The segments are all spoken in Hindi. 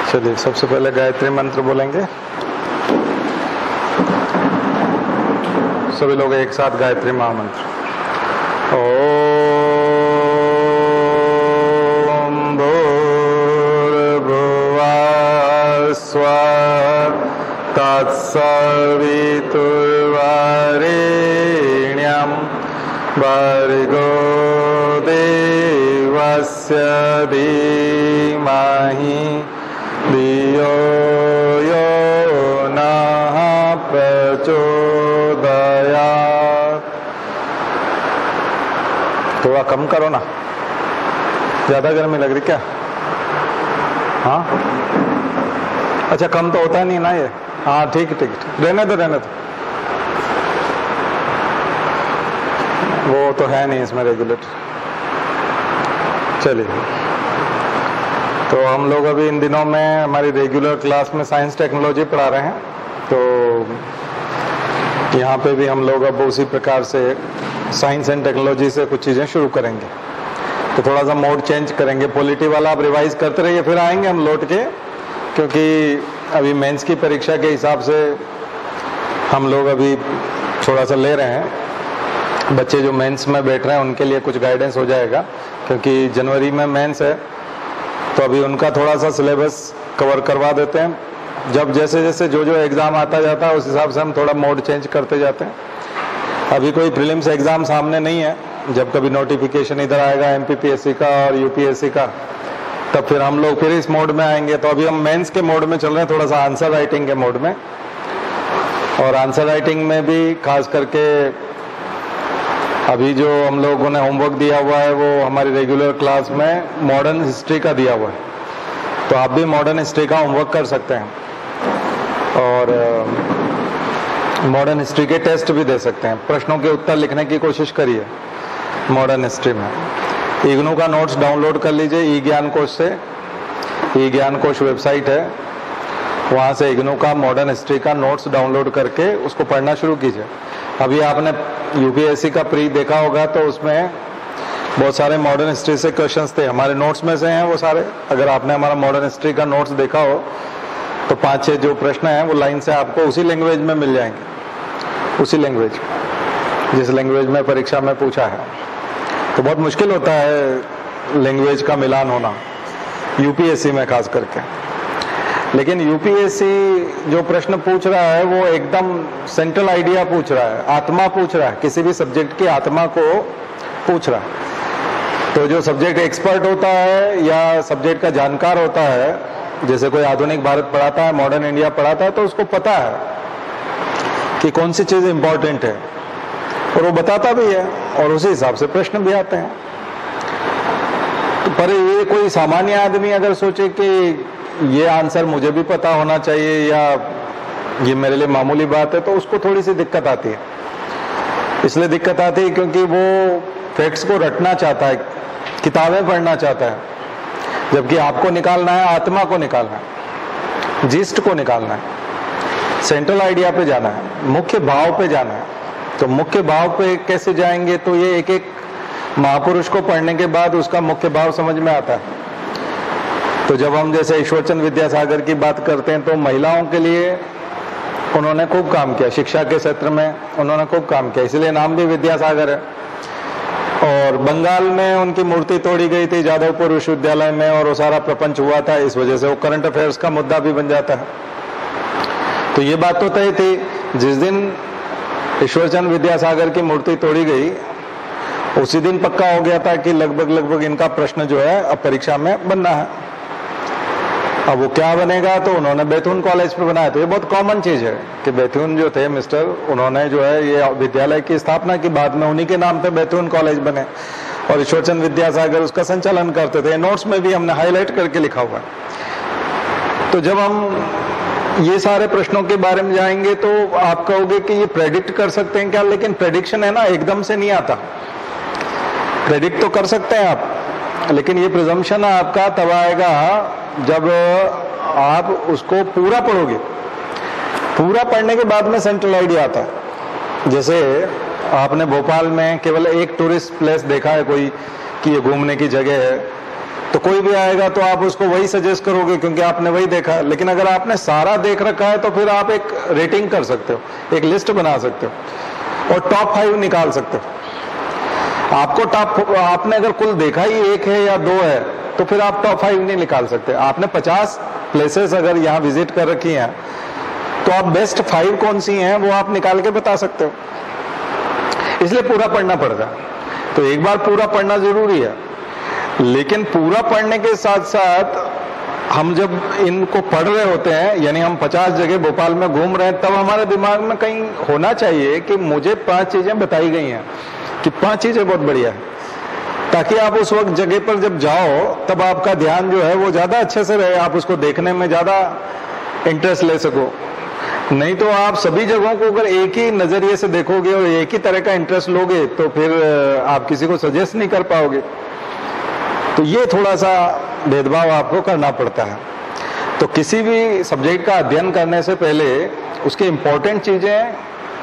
चलिए सबसे पहले गायत्री मंत्र बोलेंगे। सभी लोग एक साथ गायत्री महामंत्र। ओम भूर्भुवः स्वः तत्सवितुर्वरेण्यं भर्गो देवस्य धीमहि धियो यो नः प्रचोदयात्। थोड़ा कम करो ना, ज्यादा गर्मी लग रही क्या? हाँ अच्छा, कम तो होता नहीं ना ये। हाँ ठीक ठीक, रहने दो रहने दो, वो तो है नहीं इसमें रेगुलेटर। चलिए, तो हम लोग अभी इन दिनों में हमारी रेगुलर क्लास में साइंस टेक्नोलॉजी पढ़ा रहे हैं, तो यहाँ पे भी हम लोग अब उसी प्रकार से साइंस एंड टेक्नोलॉजी से कुछ चीज़ें शुरू करेंगे। तो थोड़ा सा मोड चेंज करेंगे। पॉलिटी वाला आप रिवाइज करते रहिए, फिर आएंगे हम लौट के, क्योंकि अभी मेंस की परीक्षा के हिसाब से हम लोग अभी थोड़ा सा ले रहे हैं। बच्चे जो मेंस में बैठ रहे हैं उनके लिए कुछ गाइडेंस हो जाएगा, क्योंकि जनवरी में मेंस है, तो अभी उनका थोड़ा सा सिलेबस कवर करवा देते हैं। जब जैसे जैसे जो जो एग्ज़ाम आता जाता है उस हिसाब से हम थोड़ा मोड चेंज करते जाते हैं। अभी कोई प्रीलिम्स एग्ज़ाम सामने नहीं है। जब कभी नोटिफिकेशन इधर आएगा एमपीपीएससी का और यूपीएससी का, तब फिर हम लोग फिर इस मोड में आएंगे। तो अभी हम मेंस के मोड में चल रहे हैं, थोड़ा सा आंसर राइटिंग के मोड में। और आंसर राइटिंग में भी खास करके अभी जो हम लोगों ने होमवर्क दिया हुआ है वो हमारी रेगुलर क्लास में मॉडर्न हिस्ट्री का दिया हुआ है, तो आप भी मॉडर्न हिस्ट्री का होमवर्क कर सकते हैं और मॉडर्न हिस्ट्री के टेस्ट भी दे सकते हैं। प्रश्नों के उत्तर लिखने की कोशिश करिए मॉडर्न हिस्ट्री में। इग्नू का नोट्स डाउनलोड कर लीजिए ई ज्ञान कोश से। ई ज्ञान कोश वेबसाइट है, वहाँ से इग्नू का मॉडर्न हिस्ट्री का नोट्स डाउनलोड करके उसको पढ़ना शुरू कीजिए। अभी आपने यूपीएससी का प्री देखा होगा, तो उसमें बहुत सारे मॉडर्न हिस्ट्री से क्वेश्चंस थे, हमारे नोट्स में से हैं वो सारे। अगर आपने हमारा मॉडर्न हिस्ट्री का नोट्स देखा हो तो 5-6 जो प्रश्न हैं वो लाइन से आपको उसी लैंग्वेज में मिल जाएंगे, उसी लैंग्वेज जिस लैंग्वेज में परीक्षा में पूछा है। तो बहुत मुश्किल होता है लैंग्वेज का मिलान होना यूपीएससी में खास करके। लेकिन यूपीएससी जो प्रश्न पूछ रहा है वो एकदम सेंट्रल आइडिया पूछ रहा है, आत्मा पूछ रहा है, किसी भी सब्जेक्ट की आत्मा को पूछ रहा है। तो जो सब्जेक्ट एक्सपर्ट होता है या सब्जेक्ट का जानकार होता है, जैसे कोई आधुनिक भारत पढ़ाता है, मॉडर्न इंडिया पढ़ाता है, तो उसको पता है कि कौन सी चीज इंपॉर्टेंट है और वो बताता भी है, और उसी हिसाब से प्रश्न भी आते हैं। तो पर ये कोई सामान्य आदमी अगर सोचे कि ये आंसर मुझे भी पता होना चाहिए या ये मेरे लिए मामूली बात है, तो उसको थोड़ी सी दिक्कत आती है। इसलिए दिक्कत आती है क्योंकि वो फैक्ट्स को रटना चाहता है, किताबें पढ़ना चाहता है, जबकि आपको निकालना है, आत्मा को निकालना है, जिस्ट को निकालना है, सेंट्रल आइडिया पे जाना है, मुख्य भाव पे जाना है। तो मुख्य भाव पे कैसे जाएंगे, तो ये एक एक महापुरुष को पढ़ने के बाद उसका मुख्य भाव समझ में आता है। तो जब हम जैसे ईश्वरचंद विद्यासागर की बात करते हैं, तो महिलाओं के लिए उन्होंने खूब काम किया, शिक्षा के क्षेत्र में उन्होंने खूब काम किया, इसलिए नाम भी विद्यासागर है। और बंगाल में उनकी मूर्ति तोड़ी गई थी जादवपुर विश्वविद्यालय में, और वो सारा प्रपंच हुआ था, इस वजह से वो करंट अफेयर्स का मुद्दा भी बन जाता है। तो ये बात तो तय थी, जिस दिन ईश्वरचंद विद्यासागर की मूर्ति तोड़ी गई उसी दिन पक्का हो गया था कि लगभग इनका प्रश्न जो है अब परीक्षा में बनना है। अब वो क्या बनेगा, तो उन्होंने बैथून कॉलेज पे बनाया। तो ये बहुत कॉमन चीज है कि बैथून जो थे मिस्टर, उन्होंने जो है ये विद्यालय की स्थापना की, बाद में उन्हीं के नाम पे बैथून कॉलेज बने और ईश्वरचंद विद्यासागर उसका संचालन करते थे। नोट्स में भी हमने हाईलाइट करके लिखा हुआ है। तो जब हम ये सारे प्रश्नों के बारे में जाएंगे तो आप कहोगे कि ये प्रेडिक्ट कर सकते हैं क्या, लेकिन प्रेडिक्शन है ना, एकदम से नहीं आता। प्रेडिक्ट तो कर सकते हैं आप, लेकिन ये प्रिजम्पशन आपका तब आएगा जब आप उसको पूरा पढ़ोगे। पूरा पढ़ने के बाद में सेंट्रल आइडिया आता है। जैसे आपने भोपाल में केवल एक टूरिस्ट प्लेस देखा है कोई कि ये घूमने की जगह है, तो कोई भी आएगा तो आप उसको वही सजेस्ट करोगे क्योंकि आपने वही देखा है। लेकिन अगर आपने सारा देख रखा है तो फिर आप एक रेटिंग कर सकते हो, एक लिस्ट बना सकते हो और टॉप 5 निकाल सकते हो। आपने अगर कुल देखा ही 1 है या 2 है तो फिर आप टॉप 5 नहीं निकाल सकते। आपने 50 प्लेसेस अगर यहाँ विजिट कर रखी हैं तो आप बेस्ट 5 कौन सी हैं वो आप निकाल के बता सकते हो। इसलिए पूरा पढ़ना पड़ता है। तो एक बार पूरा पढ़ना जरूरी है, लेकिन पूरा पढ़ने के साथ साथ हम जब इनको पढ़ रहे होते हैं, यानी हम 50 जगह भोपाल में घूम रहे हैं, तब हमारे दिमाग में कहीं होना चाहिए कि मुझे 5 चीजें बताई गई हैं कि 5 चीजें बहुत बढ़िया है, ताकि आप उस वक्त जगह पर जब जाओ तब आपका ध्यान जो है वो ज्यादा अच्छे से रहे, आप उसको देखने में ज्यादा इंटरेस्ट ले सको। नहीं तो आप सभी जगहों को अगर एक ही नजरिए से देखोगे और एक ही तरह का इंटरेस्ट लोगे तो फिर आप किसी को सजेस्ट नहीं कर पाओगे। तो ये थोड़ा सा भेदभाव आपको करना पड़ता है। तो किसी भी सब्जेक्ट का अध्ययन करने से पहले उसकी इंपॉर्टेंट चीजें,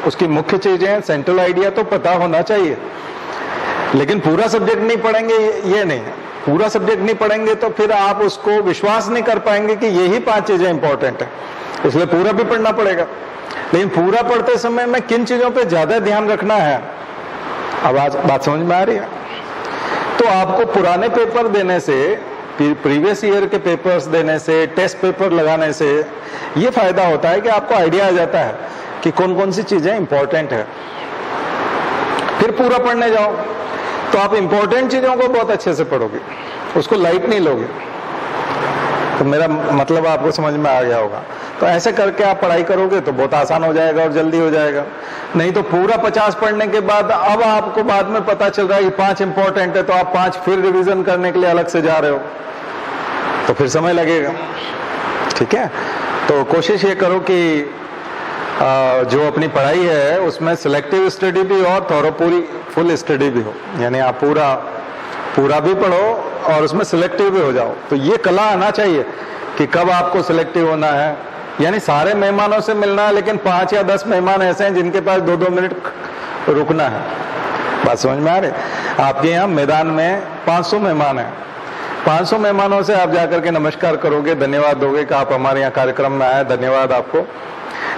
उसकी मुख्य चीजें, सेंट्रल आइडिया तो पता होना चाहिए। लेकिन पूरा सब्जेक्ट नहीं पढ़ेंगे ये नहीं है। पूरा सब्जेक्ट नहीं पढ़ेंगे तो फिर आप उसको विश्वास नहीं कर पाएंगे कि यही 5 चीजें इंपॉर्टेंट है, इसलिए पूरा भी पढ़ना पड़ेगा। लेकिन पूरा पढ़ते समय में किन चीजों पे ज्यादा ध्यान रखना है, अब आज बात समझ में आ रही है। तो आपको पुराने पेपर देने से, प्रीवियस ईयर के पेपर्स देने से, टेस्ट पेपर लगाने से ये फायदा होता है कि आपको आइडिया आ जाता है कि कौन कौन सी चीजें इंपॉर्टेंट है। फिर पूरा पढ़ने जाओ तो आप इंपॉर्टेंट चीजों को बहुत अच्छे से पढ़ोगे, उसको लाइट नहीं लोगे। तो मेरा मतलब आपको समझ में आ गया होगा। तो ऐसे करके आप पढ़ाई करोगे तो बहुत आसान हो जाएगा और जल्दी हो जाएगा। नहीं तो पूरा 50 पढ़ने के बाद अब आपको बाद में पता चल रहा है कि 5 इंपॉर्टेंट है, तो आप 5 फिर रिवीजन करने के लिए अलग से जा रहे हो, तो फिर समय लगेगा। ठीक है, तो कोशिश ये करो कि जो अपनी पढ़ाई है उसमें सिलेक्टिव स्टडी भी और थोड़ा फुल स्टडी भी हो, यानी आप पूरा भी पढ़ो और उसमें सिलेक्टिव भी हो जाओ। तो ये कला आना चाहिए कि कब आपको सिलेक्टिव होना है, यानी सारे मेहमानों से मिलना है, लेकिन 5 या 10 मेहमान ऐसे हैं जिनके पास 2-2 मिनट रुकना है। बात समझ में आ रही? आपके यहाँ मैदान में 500 मेहमान हैं, 500 मेहमानों से आप जाकर के नमस्कार करोगे, धन्यवाद दोगे कि आप हमारे यहाँ कार्यक्रम में आए, धन्यवाद आपको।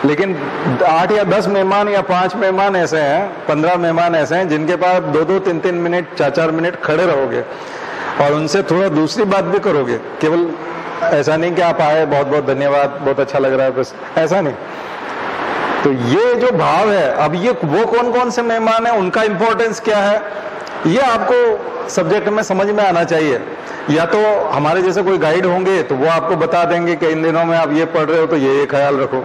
लेकिन 8 या 10 मेहमान या 5 मेहमान ऐसे हैं, 15 मेहमान ऐसे हैं जिनके पास 2-2, 3-3 मिनट, 4-4 मिनट खड़े रहोगे और उनसे थोड़ा दूसरी बात भी करोगे। केवल ऐसा नहीं कि आप आए, बहुत बहुत धन्यवाद, बहुत अच्छा लग रहा है, बस ऐसा नहीं। तो ये जो भाव है, अब ये वो कौन कौन से मेहमान हैं, उनका इंपॉर्टेंस क्या है, ये आपको सब्जेक्ट में समझ में आना चाहिए। या तो हमारे जैसे कोई गाइड होंगे तो वो आपको बता देंगे कि इन दिनों में आप ये पढ़ रहे हो तो ये ख्याल रखो।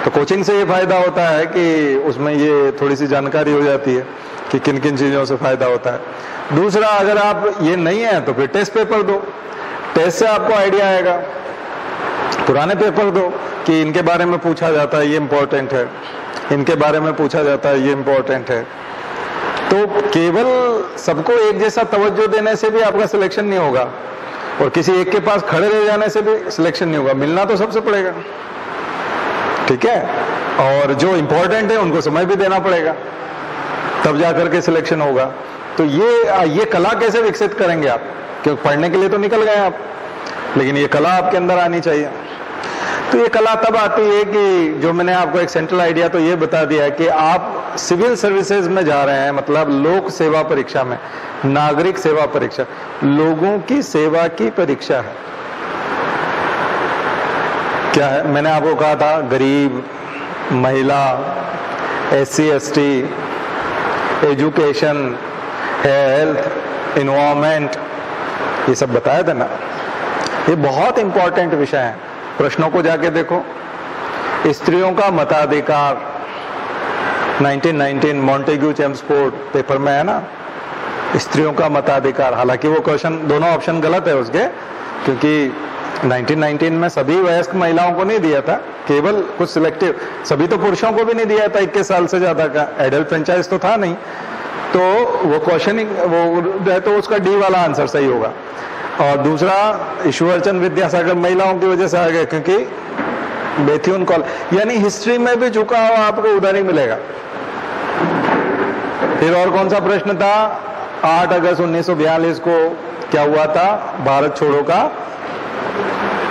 तो कोचिंग से ये फायदा होता है कि उसमें ये थोड़ी सी जानकारी हो जाती है कि किन किन चीजों से फायदा होता है। दूसरा, अगर आप ये नहीं है तो फिर टेस्ट पेपर दो, टेस्ट से आपको आइडिया आएगा। पुराने पेपर दो कि इनके बारे में पूछा जाता है, ये इंपॉर्टेंट है, इनके बारे में पूछा जाता है, ये इंपॉर्टेंट है। तो केवल सबको एक जैसा तवज्जो देने से भी आपका सिलेक्शन नहीं होगा और किसी एक के पास खड़े रह जाने से भी सिलेक्शन नहीं होगा। मिलना तो सबसे पड़ेगा, ठीक है, और जो इंपॉर्टेंट है उनको समय भी देना पड़ेगा, तब जाकर के सिलेक्शन होगा। तो ये कला कैसे विकसित करेंगे आप, क्योंकि पढ़ने के लिए तो निकल गए आप, लेकिन ये कला आपके अंदर आनी चाहिए। तो ये कला तब आती है कि जो मैंने आपको एक सेंट्रल आइडिया तो ये बता दिया है कि आप सिविल सर्विसेज में जा रहे हैं, मतलब लोक सेवा परीक्षा में, नागरिक सेवा परीक्षा, लोगों की सेवा की परीक्षा है। क्या है, मैंने आपको कहा था गरीब, महिला, SC ST, education, health, environment, ये सब बताया था ना। ये बहुत इंपॉर्टेंट विषय है, प्रश्नों को जाके देखो। स्त्रियों का मताधिकार 1919 मॉन्टेग्यू चेम्सफोर्ड पेपर में है ना, स्त्रियों का मताधिकार। हालांकि वो क्वेश्चन, दोनों ऑप्शन गलत है उसके, क्योंकि 1919 में सभी वयस्क महिलाओं को नहीं दिया था, केवल कुछ सिलेक्टिव, सभी तो पुरुषों को भी नहीं दिया था 21 साल से ज्यादा का, एडल्ट फ्रेंचाइज तो था नहीं। तो वो क्वेश्चन वो है, तो उसका डी वाला आंसर सही होगा। और दूसरा, ईश्वरचंद विद्यासागर महिलाओं की वजह से आ गए, क्योंकि बेथ्यून कॉलेज, यानी हिस्ट्री में भी झुका हुआ आपको उधर ही मिलेगा। फिर और कौन सा प्रश्न था, 8 अगस्त 1942 को क्या हुआ था? भारत छोड़ो का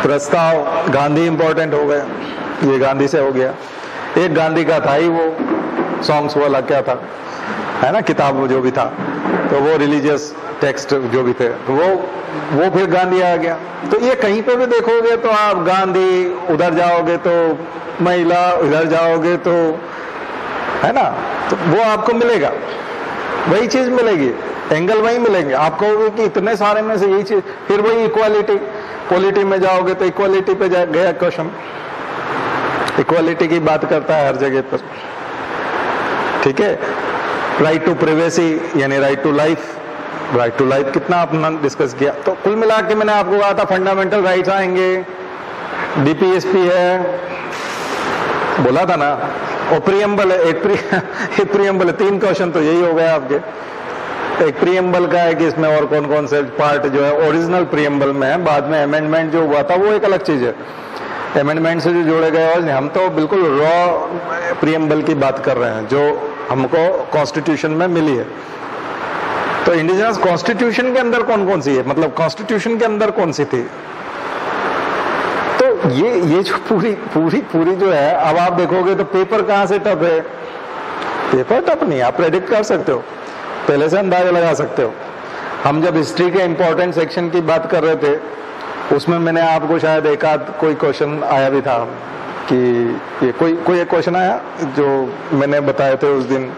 प्रस्ताव, गांधी इंपॉर्टेंट हो गए, ये गांधी से हो गया। एक गांधी का था ही वो सॉन्ग्स वाला, क्या था, है ना, किताब जो भी था, तो वो रिलीजियस टेक्स्ट जो भी थे, तो वो फिर गांधी आ गया। तो ये कहीं पे भी देखोगे तो आप गांधी, उधर जाओगे तो महिला, इधर जाओगे तो, है ना, तो वो आपको मिलेगा, वही चीज मिलेगी, एंगल वही मिलेंगे आपको कि इतने सारे में से यही चीज। फिर वही इक्वालिटी, पॉलिटी में जाओगे तो इक्वालिटी पे गया क्वेश्चन, इक्वालिटी की बात करता है हर जगह पर, ठीक है। राइट टू प्राइवेसी यानी right to life, right to life कितना आपने डिस्कस किया। तो कुल मिला के मैंने आपको कहा था फंडामेंटल राइट्स आएंगे, डीपीएसपी है, बोला था ना, और प्रियम्बल है, एक प्रियम्बल है। 3 क्वेश्चन तो यही हो गए आपके। एक प्रियम्बल का है कि इसमें और कौन कौन से पार्ट जो है ओरिजिनल प्रियम्बल में है, बाद में अमेंडमेंट जो हुआ था वो एक अलग चीज है, अमेंडमेंट से जो जोड़े गए, और हम तो बिल्कुल रॉ प्रियम्बल की बात कर रहे हैं जो हमको कॉन्स्टिट्यूशन में मिली है। तो इंडिजिनस कॉन्स्टिट्यूशन के अंदर कौन कौन सी है, मतलब कॉन्स्टिट्यूशन के अंदर कौन सी थी, तो ये जो पूरी जो है, अब आप देखोगे तो पेपर कहां से टफ है, पेपर टफ नहीं, आप प्रेडिक्ट कर सकते हो, पहले से अंदाजा लगा सकते हो। हम जब हिस्ट्री के इंपॉर्टेंट सेक्शन की बात कर रहे थे, उसमें मैंने आपको शायद एक आध कोई क्वेश्चन आया भी था कि ये कोई एक क्वेश्चन आया जो मैंने बताए थे उस दिन,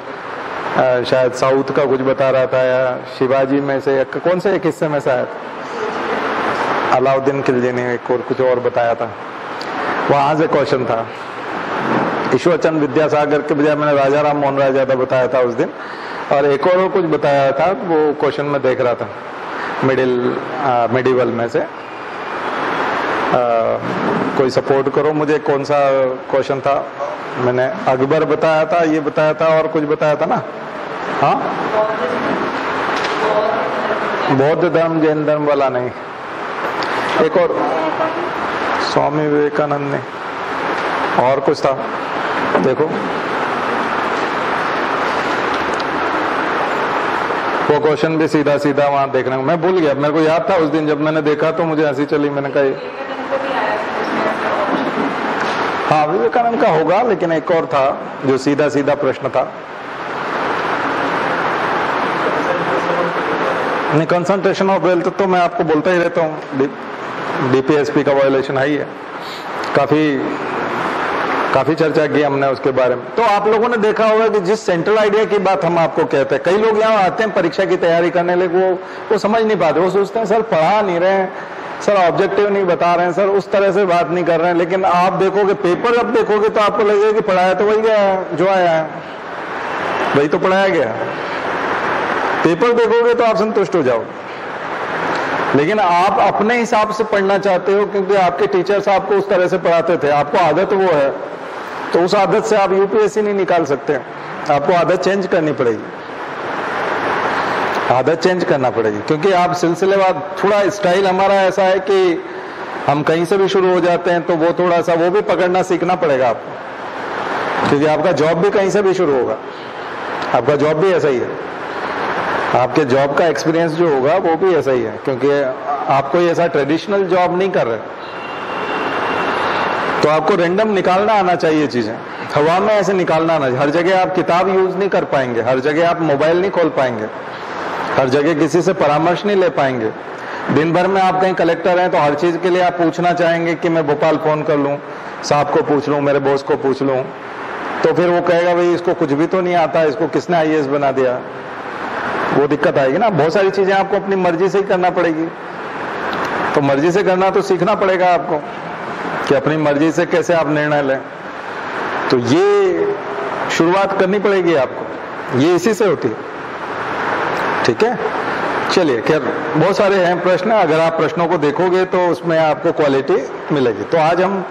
शायद साउथ का कुछ बता रहा था, या शिवाजी में से कौन से एक हिस्से में शायद अलाउद्दीन खिलजी ने एक और कुछ और बताया था, वहां से क्वेश्चन था। ईश्वरचंद विद्यासागर के बजाय मैंने राजा राम मोहन राय ज्यादा बताया था उस दिन, और एक और कुछ बताया था, वो क्वेश्चन में देख रहा था मिडिवल में से। कोई सपोर्ट करो मुझे, कौन सा क्वेश्चन था? मैंने अकबर बताया था, ये बताया था, और कुछ बताया था ना, हाँ, बौद्ध धर्म जैन धर्म वाला नहीं, एक और स्वामी विवेकानंद ने, और कुछ था, देखो वो क्वेश्चन भी सीधा सीधा वहां देखने को मैं भूल गया, मेरे को याद था उस दिन जब मैंने देखा तो मुझे हंसी चली, मैंने कहा हाँ विवेकानंद का होगा, लेकिन एक और था जो सीधा सीधा प्रश्न था। नहीं, कंसंट्रेशन ऑफ वेल्थ तो मैं आपको बोलता ही रहता हूँ, डीपीएसपी का वायोलेशन है ही है, काफी चर्चा की हमने उसके बारे में। तो आप लोगों ने देखा होगा कि जिस सेंट्रल आइडिया की बात हम आपको कहते हैं, कई लोग यहाँ आते हैं परीक्षा की तैयारी करने लगे, वो समझ नहीं पाते, वो सोचते हैं सर पढ़ा नहीं रहे हैं, सर ऑब्जेक्टिव नहीं बता रहे हैं, सर उस तरह से बात नहीं कर रहे हैं। लेकिन आप देखोगे पेपर, अब देखोगे तो आपको लगेगा कि पढ़ाया तो वही गया है जो आया है, वही तो पढ़ाया गया। पेपर देखोगे तो आप संतुष्ट हो जाओगे, लेकिन आप अपने हिसाब से पढ़ना चाहते हो क्योंकि आपके टीचर्स आपको उस तरह से पढ़ाते थे, आपको आदत वो है, तो उस आदत से आप यूपीएससी नहीं निकाल सकते, आपको आदत चेंज करनी पड़ेगी, आदत चेंज करना पड़ेगी। क्योंकि आप सिलसिलेवार, थोड़ा स्टाइल हमारा ऐसा है कि हम कहीं से भी शुरू हो जाते हैं, तो वो थोड़ा सा वो भी पकड़ना सीखना पड़ेगा आपको, क्योंकि आपका जॉब भी कहीं से भी शुरू होगा, आपका जॉब भी ऐसा ही है, आपके जॉब का एक्सपीरियंस जो होगा वो भी ऐसा ही है, क्योंकि आप कोई ऐसा ट्रेडिशनल जॉब नहीं कर रहे, तो आपको रैंडम निकालना आना चाहिए चीजें, हवा में ऐसे निकालना आना चाहिए। हर जगह आप किताब यूज नहीं कर पाएंगे, हर जगह आप मोबाइल नहीं खोल पाएंगे, हर जगह किसी से परामर्श नहीं ले पाएंगे। दिन भर में आप कहीं कलेक्टर हैं तो हर चीज के लिए आप पूछना चाहेंगे कि मैं भोपाल फोन कर लूं, साहब को पूछ लूं, मेरे बॉस को पूछ लूं, तो फिर वो कहेगा भाई इसको कुछ भी तो नहीं आता, इसको किसने आईएएस बना दिया, वो दिक्कत आएगी ना। बहुत सारी चीजें आपको अपनी मर्जी से ही करना पड़ेगी, तो मर्जी से करना तो सीखना पड़ेगा आपको कि अपनी मर्जी से कैसे आप निर्णय लें, तो ये शुरुआत करनी पड़ेगी आपको, ये इसी से होती है, ठीक है। चलिए, खैर बहुत सारे हैं प्रश्न, अगर आप प्रश्नों को देखोगे तो उसमें आपको क्वालिटी मिलेगी। तो आज हम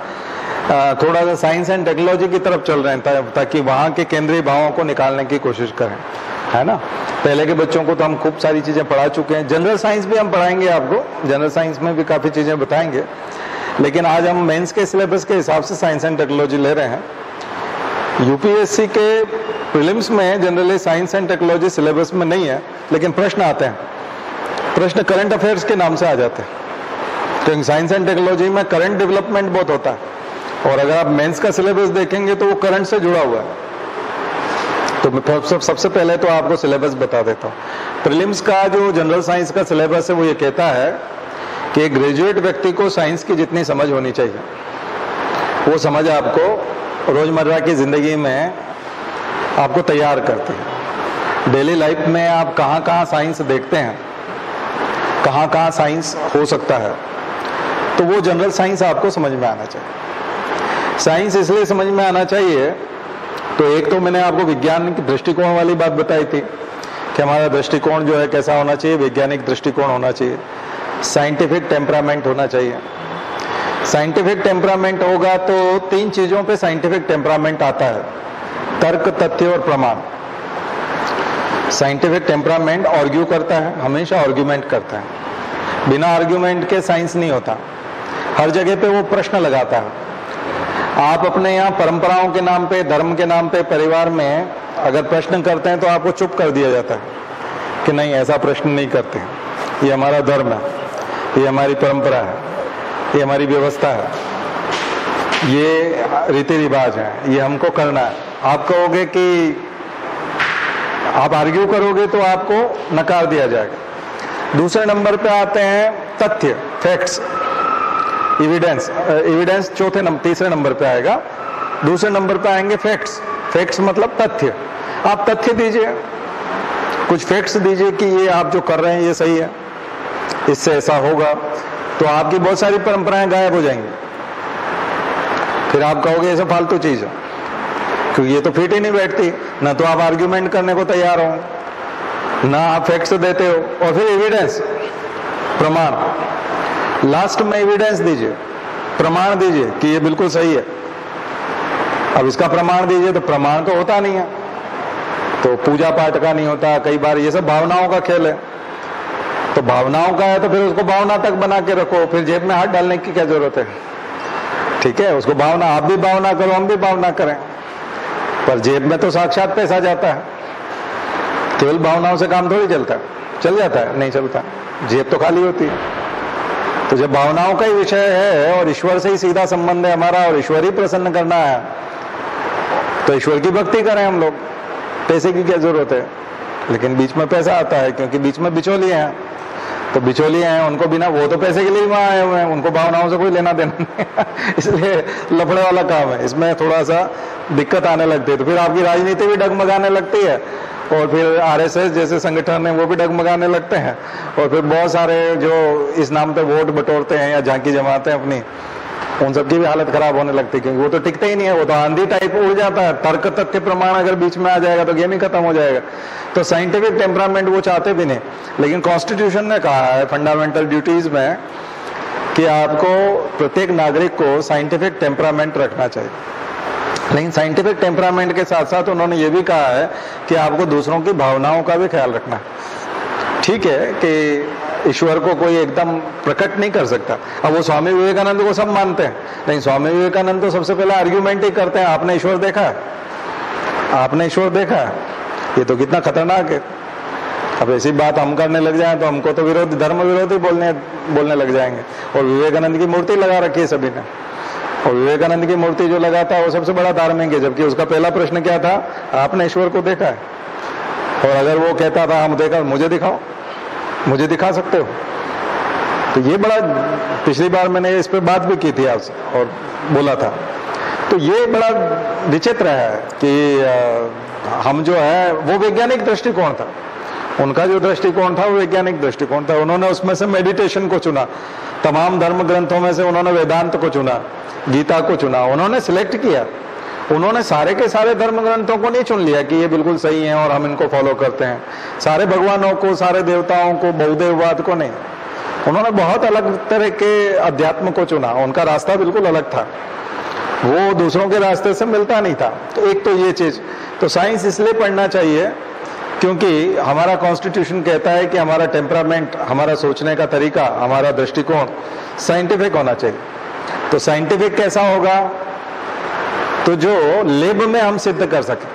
थोड़ा सा साइंस एंड टेक्नोलॉजी की तरफ चल रहे हैं ताकि वहाँ के केंद्रीय भावों को निकालने की कोशिश करें, है ना। पहले के बच्चों को तो हम खूब सारी चीजें पढ़ा चुके हैं, जनरल साइंस भी हम पढ़ाएंगे आपको, जनरल साइंस में भी काफी चीजें बताएंगे, लेकिन आज हम मेंस के सिलेबस के हिसाब से साइंस एंड टेक्नोलॉजी ले रहे हैं। यूपीएससी के प्रीलिम्स में generally science and technology syllabus में नहीं है, लेकिन प्रश्न आते हैं, प्रश्न करंट अफेयर्स के नाम से आ जाते हैं, क्योंकि साइंस एंड टेक्नोलॉजी में करंट डेवलपमेंट बहुत होता है, और अगर आप मेंस का सिलेबस देखेंगे तो वो करंट से जुड़ा हुआ है। तो मैं सबसे पहले तो आपको सिलेबस बता देता हूँ। प्रीलिम्स का जो जनरल साइंस का सिलेबस है वो ये कहता है कि एक ग्रेजुएट व्यक्ति को साइंस की जितनी समझ होनी चाहिए, वो समझ आपको रोजमर्रा की जिंदगी में आपको तैयार करती है। डेली लाइफ में आप कहाँ कहाँ साइंस देखते हैं, कहाँ कहाँ साइंस हो सकता है, तो वो जनरल साइंस आपको समझ में आना चाहिए। साइंस इसलिए समझ में आना चाहिए, तो एक तो मैंने आपको विज्ञान की दृष्टिकोण वाली बात बताई थी कि हमारा दृष्टिकोण जो है कैसा होना चाहिए, वैज्ञानिक दृष्टिकोण होना चाहिए, साइंटिफिक टेम्परामेंट होना चाहिए। साइंटिफिक टेम्परामेंट होगा तो 3 चीजों पे साइंटिफिक टेम्परामेंट आता है, तर्क, तथ्य और प्रमाण। साइंटिफिक टेम्परामेंट आर्ग्यू करता है, हमेशा आर्ग्यूमेंट करता है। बिना आर्ग्यूमेंट के साइंस नहीं होता। हर जगह पे वो प्रश्न लगाता है। आप अपने यहाँ परंपराओं के नाम पे, धर्म के नाम पे, परिवार में अगर प्रश्न करते हैं तो आपको चुप कर दिया जाता है कि नहीं, ऐसा प्रश्न नहीं करते, ये हमारा धर्म है, ये हमारी परंपरा है, ये हमारी व्यवस्था है, ये रीति रिवाज है, ये हमको करना है। आप कहोगे कि आप आर्ग्यू करोगे तो आपको नकार दिया जाएगा। दूसरे नंबर पे आते हैं तथ्य, फैक्ट्स, एविडेंस। एविडेंस तीसरे नंबर पे आएगा। दूसरे नंबर पे आएंगे फैक्ट्स। फैक्ट्स मतलब तथ्य। आप तथ्य दीजिए, कुछ फैक्ट्स दीजिए कि ये आप जो कर रहे हैं ये सही है, इससे ऐसा होगा, तो आपकी बहुत सारी परंपराएं गायब हो जाएंगी। फिर आप कहोगे ये सब फालतू चीज है, क्योंकि ये तो फिट ही नहीं बैठती। ना तो आप आर्ग्यूमेंट करने को तैयार हो, ना आप फैक्ट्स देते हो। और फिर एविडेंस, प्रमाण। लास्ट में एविडेंस दीजिए, प्रमाण दीजिए कि ये बिल्कुल सही है। अब इसका प्रमाण दीजिए, तो प्रमाण तो होता नहीं है, तो पूजा पाठ का नहीं होता। कई बार ये सब भावनाओं का खेल है, तो भावनाओं का है तो फिर उसको भावना तक बना के रखो, फिर जेब में हाथ डालने की क्या जरूरत है। ठीक है, उसको भावना, आप भी भावना करो, हम भी भावना करें, पर जेब में तो साक्षात पैसा जाता है। केवल भावनाओं से काम थोड़ी चलता है, चल जाता है, नहीं चलता, जेब तो खाली होती है। तो जब भावनाओं का ही विषय है और ईश्वर से ही सीधा संबंध है हमारा, और ईश्वर ही प्रसन्न करना है, तो ईश्वर की भक्ति करें हम लोग। पैसे की क्या जरूरत है, लेकिन बीच में पैसा आता है, क्योंकि बीच में बिचौलिए हैं। तो बिचौलिए हैं, उनको बिना, वो तो पैसे के लिए वहां आए हुए हैं, उनको भावनाओं से कोई लेना देना नहीं। इसलिए लफड़े वाला काम है, इसमें थोड़ा सा दिक्कत आने लगती है। तो फिर आपकी राजनीति भी डगमगाने लगती है, और फिर आरएसएस जैसे संगठन है वो भी डगमगाने लगते हैं, और फिर बहुत सारे जो इस नाम पे वोट बटोरते हैं या झांकी जमाते हैं अपनी, उन सबकी भी हालत खराब होने लगती है, क्योंकि वो तो टिकते ही नहीं है, वो तो आंधी टाइप उड़ जाता है। तर्क, तथ्य, प्रमाण अगर बीच में आ जाएगा तो गेम ही खत्म हो जाएगा। तो साइंटिफिक टेम्परामेंट वो चाहते भी नहीं, लेकिन कॉन्स्टिट्यूशन ने कहा है फंडामेंटल ड्यूटीज में कि आपको, प्रत्येक नागरिक को साइंटिफिक टेम्परामेंट रखना चाहिए। लेकिन साइंटिफिक टेम्परामेंट के साथ साथ उन्होंने ये भी कहा है कि आपको दूसरों की भावनाओं का भी ख्याल रखना है। ठीक है कि ईश्वर को कोई एकदम प्रकट नहीं कर सकता। अब वो स्वामी विवेकानंद को सब मानते हैं, लेकिन स्वामी विवेकानंद तो सबसे पहले आर्ग्यूमेंट ही करते हैं, आपने ईश्वर देखा है, आपने ईश्वर देखा है, ये तो कितना खतरनाक है। अब ऐसी बात हम करने लग जाए तो हमको तो विरोधी, धर्म विरोधी बोलने लग जाएंगे। और विवेकानंद की मूर्ति लगा रखी है सभी ने, और विवेकानंद की मूर्ति जो लगाता है वो सबसे बड़ा धार्मिक है, जबकि उसका पहला प्रश्न क्या था, आपने ईश्वर को देखा है। और अगर वो कहता था हम देखा, मुझे दिखाओ, मुझे दिखा सकते हो। तो ये बड़ा, पिछली बार मैंने इस पे बात भी की थी आपसे और बोला था। तो ये बड़ा विचित्र है कि हम जो है, वो वैज्ञानिक दृष्टिकोण था, उनका जो दृष्टिकोण था वो वैज्ञानिक दृष्टिकोण था। उन्होंने उसमें से मेडिटेशन को चुना, तमाम धर्म ग्रंथों में से उन्होंने वेदांत को चुना, गीता को चुना, उन्होंने सिलेक्ट किया। उन्होंने सारे के सारे धर्म ग्रंथों को नहीं चुन लिया कि ये बिल्कुल सही है और हम इनको फॉलो करते हैं, सारे भगवानों को, सारे देवताओं को, बहुदेववाद को नहीं। उन्होंने बहुत अलग तरह के अध्यात्म को चुना, उनका रास्ता बिल्कुल अलग था, वो दूसरों के रास्ते से मिलता नहीं था। तो एक तो ये चीज, तो साइंस इसलिए पढ़ना चाहिए क्योंकि हमारा कॉन्स्टिट्यूशन कहता है कि हमारा टेम्परामेंट, हमारा सोचने का तरीका, हमारा दृष्टिकोण साइंटिफिक होना चाहिए। तो साइंटिफिक कैसा होगा, तो जो लैब में हम सिद्ध कर सके,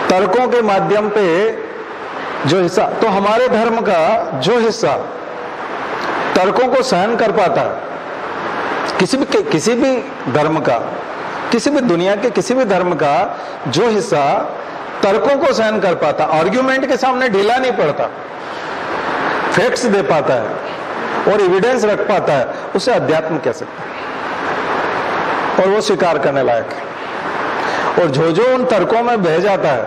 तर्कों के माध्यम पे जो हिस्सा, तो हमारे धर्म का जो हिस्सा तर्कों को सहन कर पाता है, किसी भी धर्म का, किसी भी दुनिया के किसी भी धर्म का जो हिस्सा तर्कों को सहन कर पाता, आर्ग्यूमेंट के सामने ढीला नहीं पड़ता, फैक्ट्स दे पाता है और एविडेंस रख पाता है, उसे अध्यात्म कह सकते हैं और वो स्वीकार करने लायक है। और जो उन तर्कों में बह जाता है,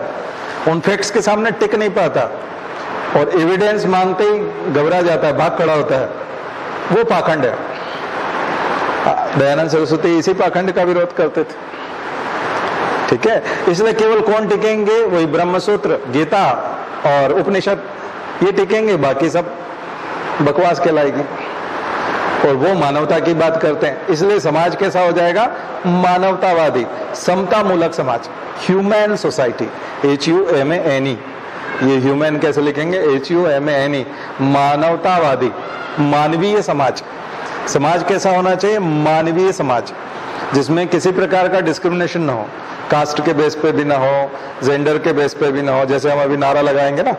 उन फैक्ट्स के सामने टिक नहीं पाता और एविडेंस मांगते ही घबरा जाता है, भाग खड़ा होता है, वो पाखंड है। दयानंद सरस्वती इसी पाखंड का विरोध करते थे, ठीक है। इसलिए केवल कौन टिकेंगे? वही ब्रह्मसूत्र, गीता और उपनिषद, ये टिकेंगे, बाकी सब बकवास कहलाएगी। और वो मानवता की बात करते हैं, इसलिए समाज कैसा हो जाएगा? मानवतावादी, समता मूलक समाज, ह्यूमन सोसाइटी, HUMANE। ये ह्यूमन कैसे लिखेंगे? HUMANE, मानवतावादी, मानवीय समाज। समाज कैसा होना चाहिए? मानवीय समाज, जिसमें किसी प्रकार का डिस्क्रिमिनेशन ना हो, कास्ट के बेस पे भी ना हो, जेंडर के बेस पे भी ना हो। जैसे हम अभी नारा लगाएंगे ना,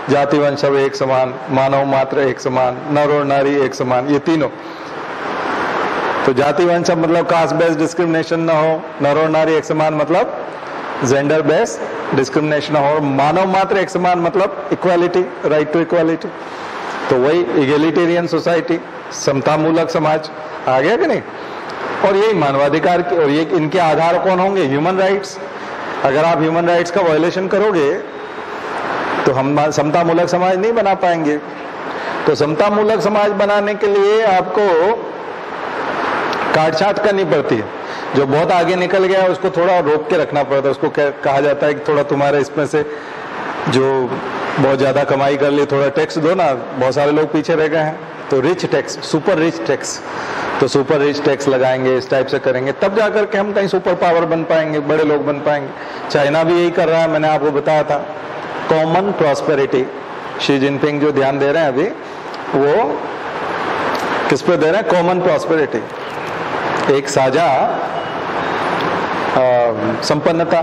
जाति वंश सब एक समान, मानव मात्र एक समान, नर और नारी एक समान, ये तीनों। तो जाति वंश मतलब कास्ट बेस्ड डिस्क्रिमिनेशन ना हो, नर और नारी एक समान मतलब जेंडर बेस्ड डिस्क्रिमिनेशन ना हो, मानव मात्र एक समान मतलब इक्वालिटी, राइट टू इक्वालिटी। तो वही इगेलिटेरियन सोसाइटी, समतामूलक समाज आ गया कि नहीं? और यही मानवाधिकार की, और ये इनके आधार कौन होंगे? Human rights. अगर आप ह्यूमन राइट्स का वायलेशन करोगे तो हम समतामूलक समाज नहीं बना पाएंगे। तो समतामूलक समाज बनाने के लिए आपको काटछांट करनी पड़ती है। जो बहुत आगे निकल गया उसको थोड़ा रोक के रखना पड़ता है। उसको कहा जाता है कि थोड़ा तुम्हारे इसमें से जो बहुत ज्यादा कमाई कर ली, थोड़ा टैक्स दो ना, बहुत सारे लोग पीछे रह गए हैं। तो rich tax, super rich tax, तो सुपर रिच टैक्स लगाएंगे, इस टाइप से करेंगे, तब जाकर के हम कहीं सुपर पावर बन पाएंगे, बड़े लोग बन पाएंगे। चाइना भी यही कर रहा है, मैंने आपको बताया था, कॉमन प्रॉस्पेरिटी। शी जिनपिंग जो ध्यान दे रहे हैं अभी, वो किस पे दे रहे हैं? कॉमन प्रॉस्पेरिटी, एक साझा संपन्नता,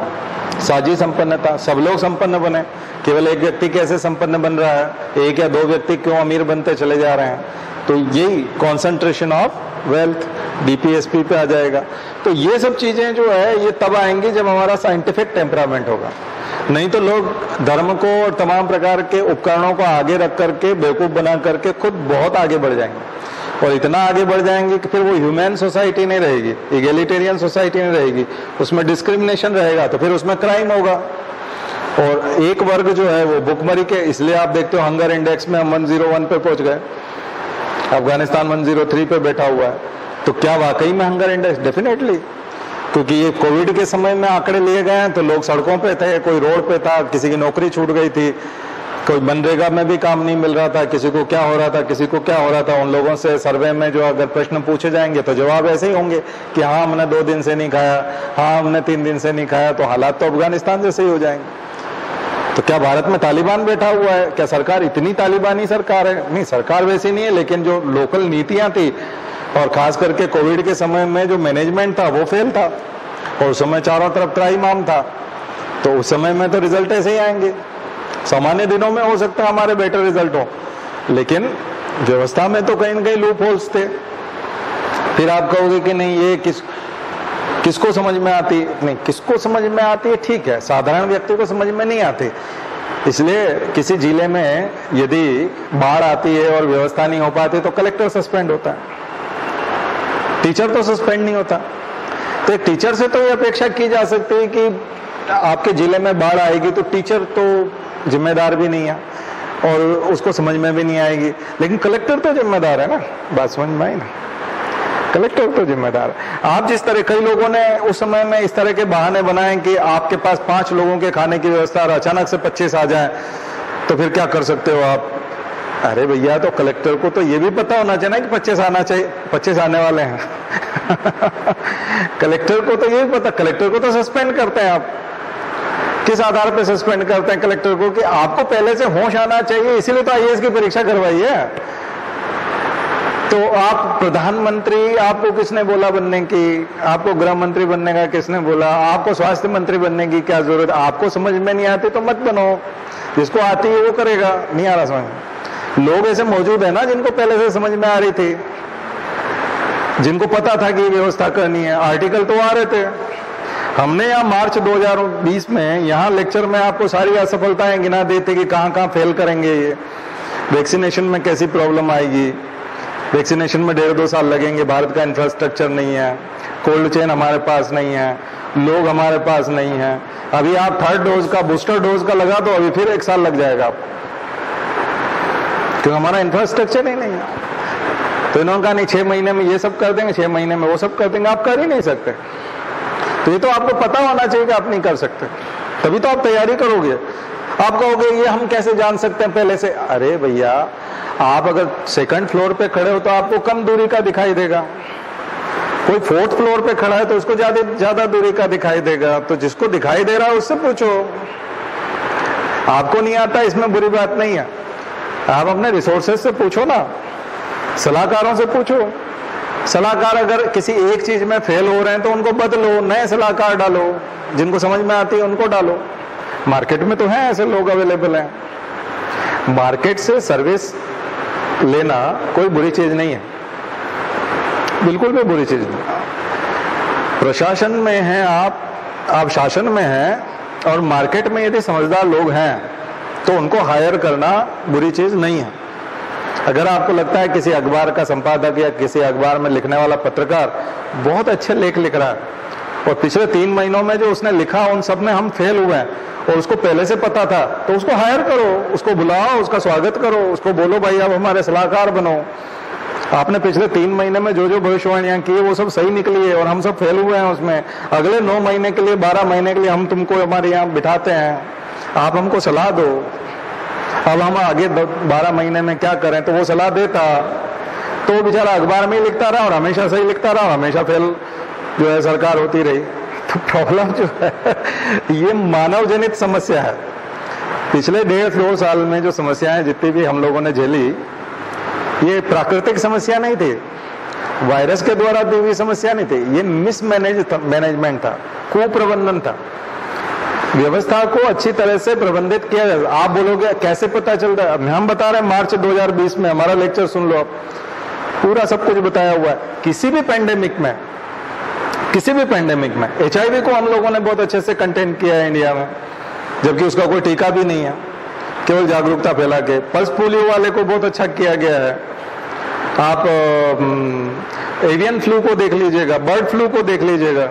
साझी संपन्नता, सब लोग संपन्न बने। केवल एक व्यक्ति कैसे संपन्न बन रहा है? एक या दो व्यक्ति क्यों अमीर बनते चले जा रहे हैं? तो यही कॉन्सेंट्रेशन ऑफ वेल्थ, DPSP पे आ जाएगा। तो ये सब चीजें जो है ये तब आएंगी जब हमारा साइंटिफिक टेम्परामेंट होगा। नहीं तो लोग धर्म को और तमाम प्रकार के उपकरणों को आगे रख करके, बेवकूफ बना करके खुद बहुत आगे बढ़ जाएंगे। और इतना आगे बढ़ जाएंगे कि फिर वो ह्यूमन सोसाइटी नहीं रहेगी, इगेलिटेरियन सोसाइटी नहीं रहेगी, उसमें डिस्क्रिमिनेशन रहेगा, तो फिर उसमें क्राइम होगा। और एक वर्ग जो है वो भुखमरी के, इसलिए आप देखते हो हंगर इंडेक्स में हम 101 पे पहुंच गए, अफगानिस्तान 103 पे बैठा हुआ है। तो क्या वाकई में हंगर इंडेक्स? डेफिनेटली, क्योंकि ये कोविड के समय में आंकड़े लिए गए हैं, तो लोग सड़कों पे थे, कोई रोड पे था, किसी की नौकरी छूट गई थी, कोई मनरेगा में भी काम नहीं मिल रहा था, किसी को क्या हो रहा था, किसी को क्या हो रहा था। उन लोगों से सर्वे में जो अगर प्रश्न पूछे जाएंगे तो जवाब ऐसे ही होंगे कि हाँ हमने 2 दिन से नहीं खाया, हाँ हमने 3 दिन से नहीं खाया। तो हालात तो अफगानिस्तान जैसे ही हो जाएंगे। तो क्या भारत में तालिबान बैठा हुआ है? क्या सरकार इतनी तालिबानी सरकार है? नहीं, सरकार वैसी नहीं है, लेकिन जो लोकल नीतियां थी और खास करके कोविड के समय में जो मैनेजमेंट था वो फेल था, और उस समय चारों तरफ त्राहिमाम था। तो उस समय में तो रिजल्ट ऐसे ही आएंगे। सामान्य दिनों में हो सकता है हमारे बेटर रिजल्ट हो, लेकिन व्यवस्था में तो कहीं न कहीं लूप होल्स थे। फिर आप कहोगे कि नहीं ये किसको समझ में आती? नहीं, किसको समझ में आती है ठीक है, साधारण व्यक्ति को समझ में नहीं आती। इसलिए किसी जिले में यदि बाढ़ आती है और व्यवस्था नहीं हो पाती तो कलेक्टर सस्पेंड होता है, टीचर तो सस्पेंड नहीं होता। तो एक टीचर से तो ये अपेक्षा की जा सकती है कि आपके जिले में बाढ़ आएगी तो टीचर तो जिम्मेदार भी नहीं है और उसको समझ में भी नहीं आएगी, लेकिन कलेक्टर तो जिम्मेदार है ना। बात समझ में आई ना? कलेक्टर तो जिम्मेदार है। आप जिस तरह, कई लोगों ने उस समय में इस तरह के बहाने बनाए कि आपके पास 5 लोगों के खाने की व्यवस्था और अचानक से 25 आ जाए तो फिर क्या कर सकते हो आप? अरे भैया, तो कलेक्टर को तो ये भी पता होना चाहिए ना कि 25 आना चाहिए, 25 आने वाले हैं। कलेक्टर को तो ये भी पता, कलेक्टर को तो सस्पेंड करते हैं आप। किस आधार पर सस्पेंड करते हैं कलेक्टर को? कि आपको पहले से होश आना चाहिए, इसीलिए तो IAS की परीक्षा करवाई है। तो आप प्रधानमंत्री, आपको किसने बोला बनने की? आपको गृह मंत्री बनने का किसने बोला? आपको स्वास्थ्य मंत्री बनने की क्या जरूरत? आपको समझ में नहीं आती तो मत बनो। जिसको आती है वो करेगा, नहीं आ रहा समझ। लोग ऐसे मौजूद है ना जिनको पहले से समझ में आ रही थी, जिनको पता था कि व्यवस्था करनी है, आर्टिकल तो आ रहे थे। हमने यहाँ मार्च 2020 में यहाँ लेक्चर में आपको सारी असफलताएं गिना देते कि कहाँ कहाँ फेल करेंगे, ये वैक्सीनेशन में कैसी प्रॉब्लम आएगी, वैक्सीनेशन में 1.5-2 साल लगेंगे, भारत का इंफ्रास्ट्रक्चर नहीं है, कोल्ड चेन हमारे पास नहीं है, लोग हमारे पास नहीं है। अभी आप 3rd डोज का, बूस्टर डोज का लगा दो, अभी फिर 1 साल लग जाएगा आपको, क्योंकि हमारा इंफ्रास्ट्रक्चर ही नहीं है। तो इन्होंने कहा नहीं 6 महीने में ये सब कर देंगे, 6 महीने में वो सब कर देंगे। आप कर ही नहीं सकते। तो ये तो आपको पता होना चाहिए कि आप नहीं कर सकते, तभी तो आप तैयारी करोगे। आप कहोगे ये हम कैसे जान सकते हैं पहले से? अरे भैया, आप अगर 2nd फ्लोर पे खड़े हो तो आपको कम दूरी का दिखाई देगा, कोई 4th फ्लोर पे खड़ा है तो उसको ज्यादा दूरी का दिखाई देगा। तो जिसको दिखाई दे रहा है उससे पूछो। आपको नहीं आता इसमें बुरी बात नहीं है, आप अपने रिसोर्सेज से पूछो ना, सलाहकारों से पूछो। सलाहकार अगर किसी एक चीज में फेल हो रहे हैं तो उनको बदलो, नए सलाहकार डालो, जिनको समझ में आती है उनको डालो। मार्केट में तो है ऐसे लोग अवेलेबल हैं। मार्केट से सर्विस लेना कोई बुरी चीज नहीं है, बिल्कुल भी बुरी चीज नहीं। प्रशासन में हैं आप शासन में हैं, और मार्केट में यदि समझदार लोग हैं तो उनको हायर करना बुरी चीज नहीं है। अगर आपको लगता है किसी अखबार का संपादक या किसी अखबार में लिखने वाला पत्रकार बहुत अच्छे लेख लिख रहा है और पिछले 3 महीनों में जो उसने लिखा उन सब में हम फेल हुए हैं और उसको पहले से पता था, तो उसको हायर करो, उसको बुलाओ, उसका स्वागत करो, उसको बोलो भाई आप हमारे सलाहकार बनो। आपने पिछले 3 महीने में जो जो भविष्यवाणियां की है वो सब सही निकली है और हम सब फेल हुए हैं उसमें। अगले 9 महीने के लिए, 12 महीने के लिए हम तुमको हमारे यहाँ बिठाते हैं, आप हमको सलाह दो। अब हम आगे 12 महीने में क्या करें? तो वो सलाह देता तो वो बेचारा अखबार में ही लिखता रहा और हमेशा सही लिखता रहा और हमेशा फेल जो है सरकार होती रही। तो प्रॉब्लम जो है ये मानव जनित समस्या है। पिछले 1.5-2 साल में जो समस्याएं जितनी भी हम लोगों ने झेली, ये प्राकृतिक समस्या नहीं थी, वायरस के द्वारा दी हुई समस्या नहीं थी, ये मैनेजमेंट था, कुप्रबंधन था। व्यवस्था को अच्छी तरह से प्रबंधित किया जाए। आप बोलोगे कैसे पता चल रहा है? हम बता रहे हैं मार्च 2020 में, हमारा लेक्चर सुन लो आप, पूरा सब कुछ बताया हुआ है। किसी भी पैंडेमिक में HIV को हम लोगों ने बहुत अच्छे से कंटेन किया है इंडिया में, जबकि उसका कोई टीका भी नहीं है, केवल जागरूकता फैला के। पल्स पोलियो वाले को बहुत अच्छा किया गया है। आप एवियन फ्लू को देख लीजिएगा, बर्ड फ्लू को देख लीजिएगा।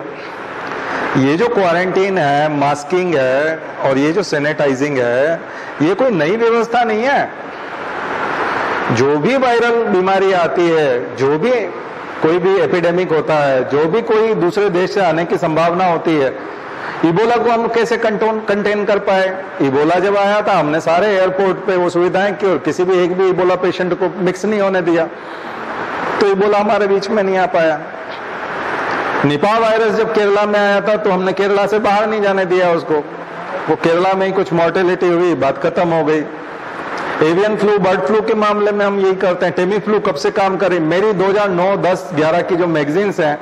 ये जो क्वारंटीन है, मास्किंग है और ये जो सैनिटाइजिंग है, ये कोई नई व्यवस्था नहीं है। जो भी वायरल बीमारी आती है, जो भी कोई भी एपिडेमिक होता है, जो भी कोई दूसरे देश से आने की संभावना होती है, इबोला को हम कैसे कंटेन कर पाए? इबोला जब आया था हमने सारे एयरपोर्ट पे वो सुविधाएं की और किसी भी एक भी इबोला पेशेंट को मिक्स नहीं होने दिया, तो इबोला हमारे बीच में नहीं आ पाया। निपाह वायरस जब केरला में आया था तो हमने केरला से बाहर नहीं जाने दिया उसको, वो केरला में ही कुछ मॉर्टेलिटी हुई, बात खत्म हो गई। एवियन फ्लू, बर्ड फ्लू के मामले में हम यही करते हैं। टेमी फ्लू कब से काम करी? मेरी 2009, 10, 11 की जो मैगजीन्स हैं,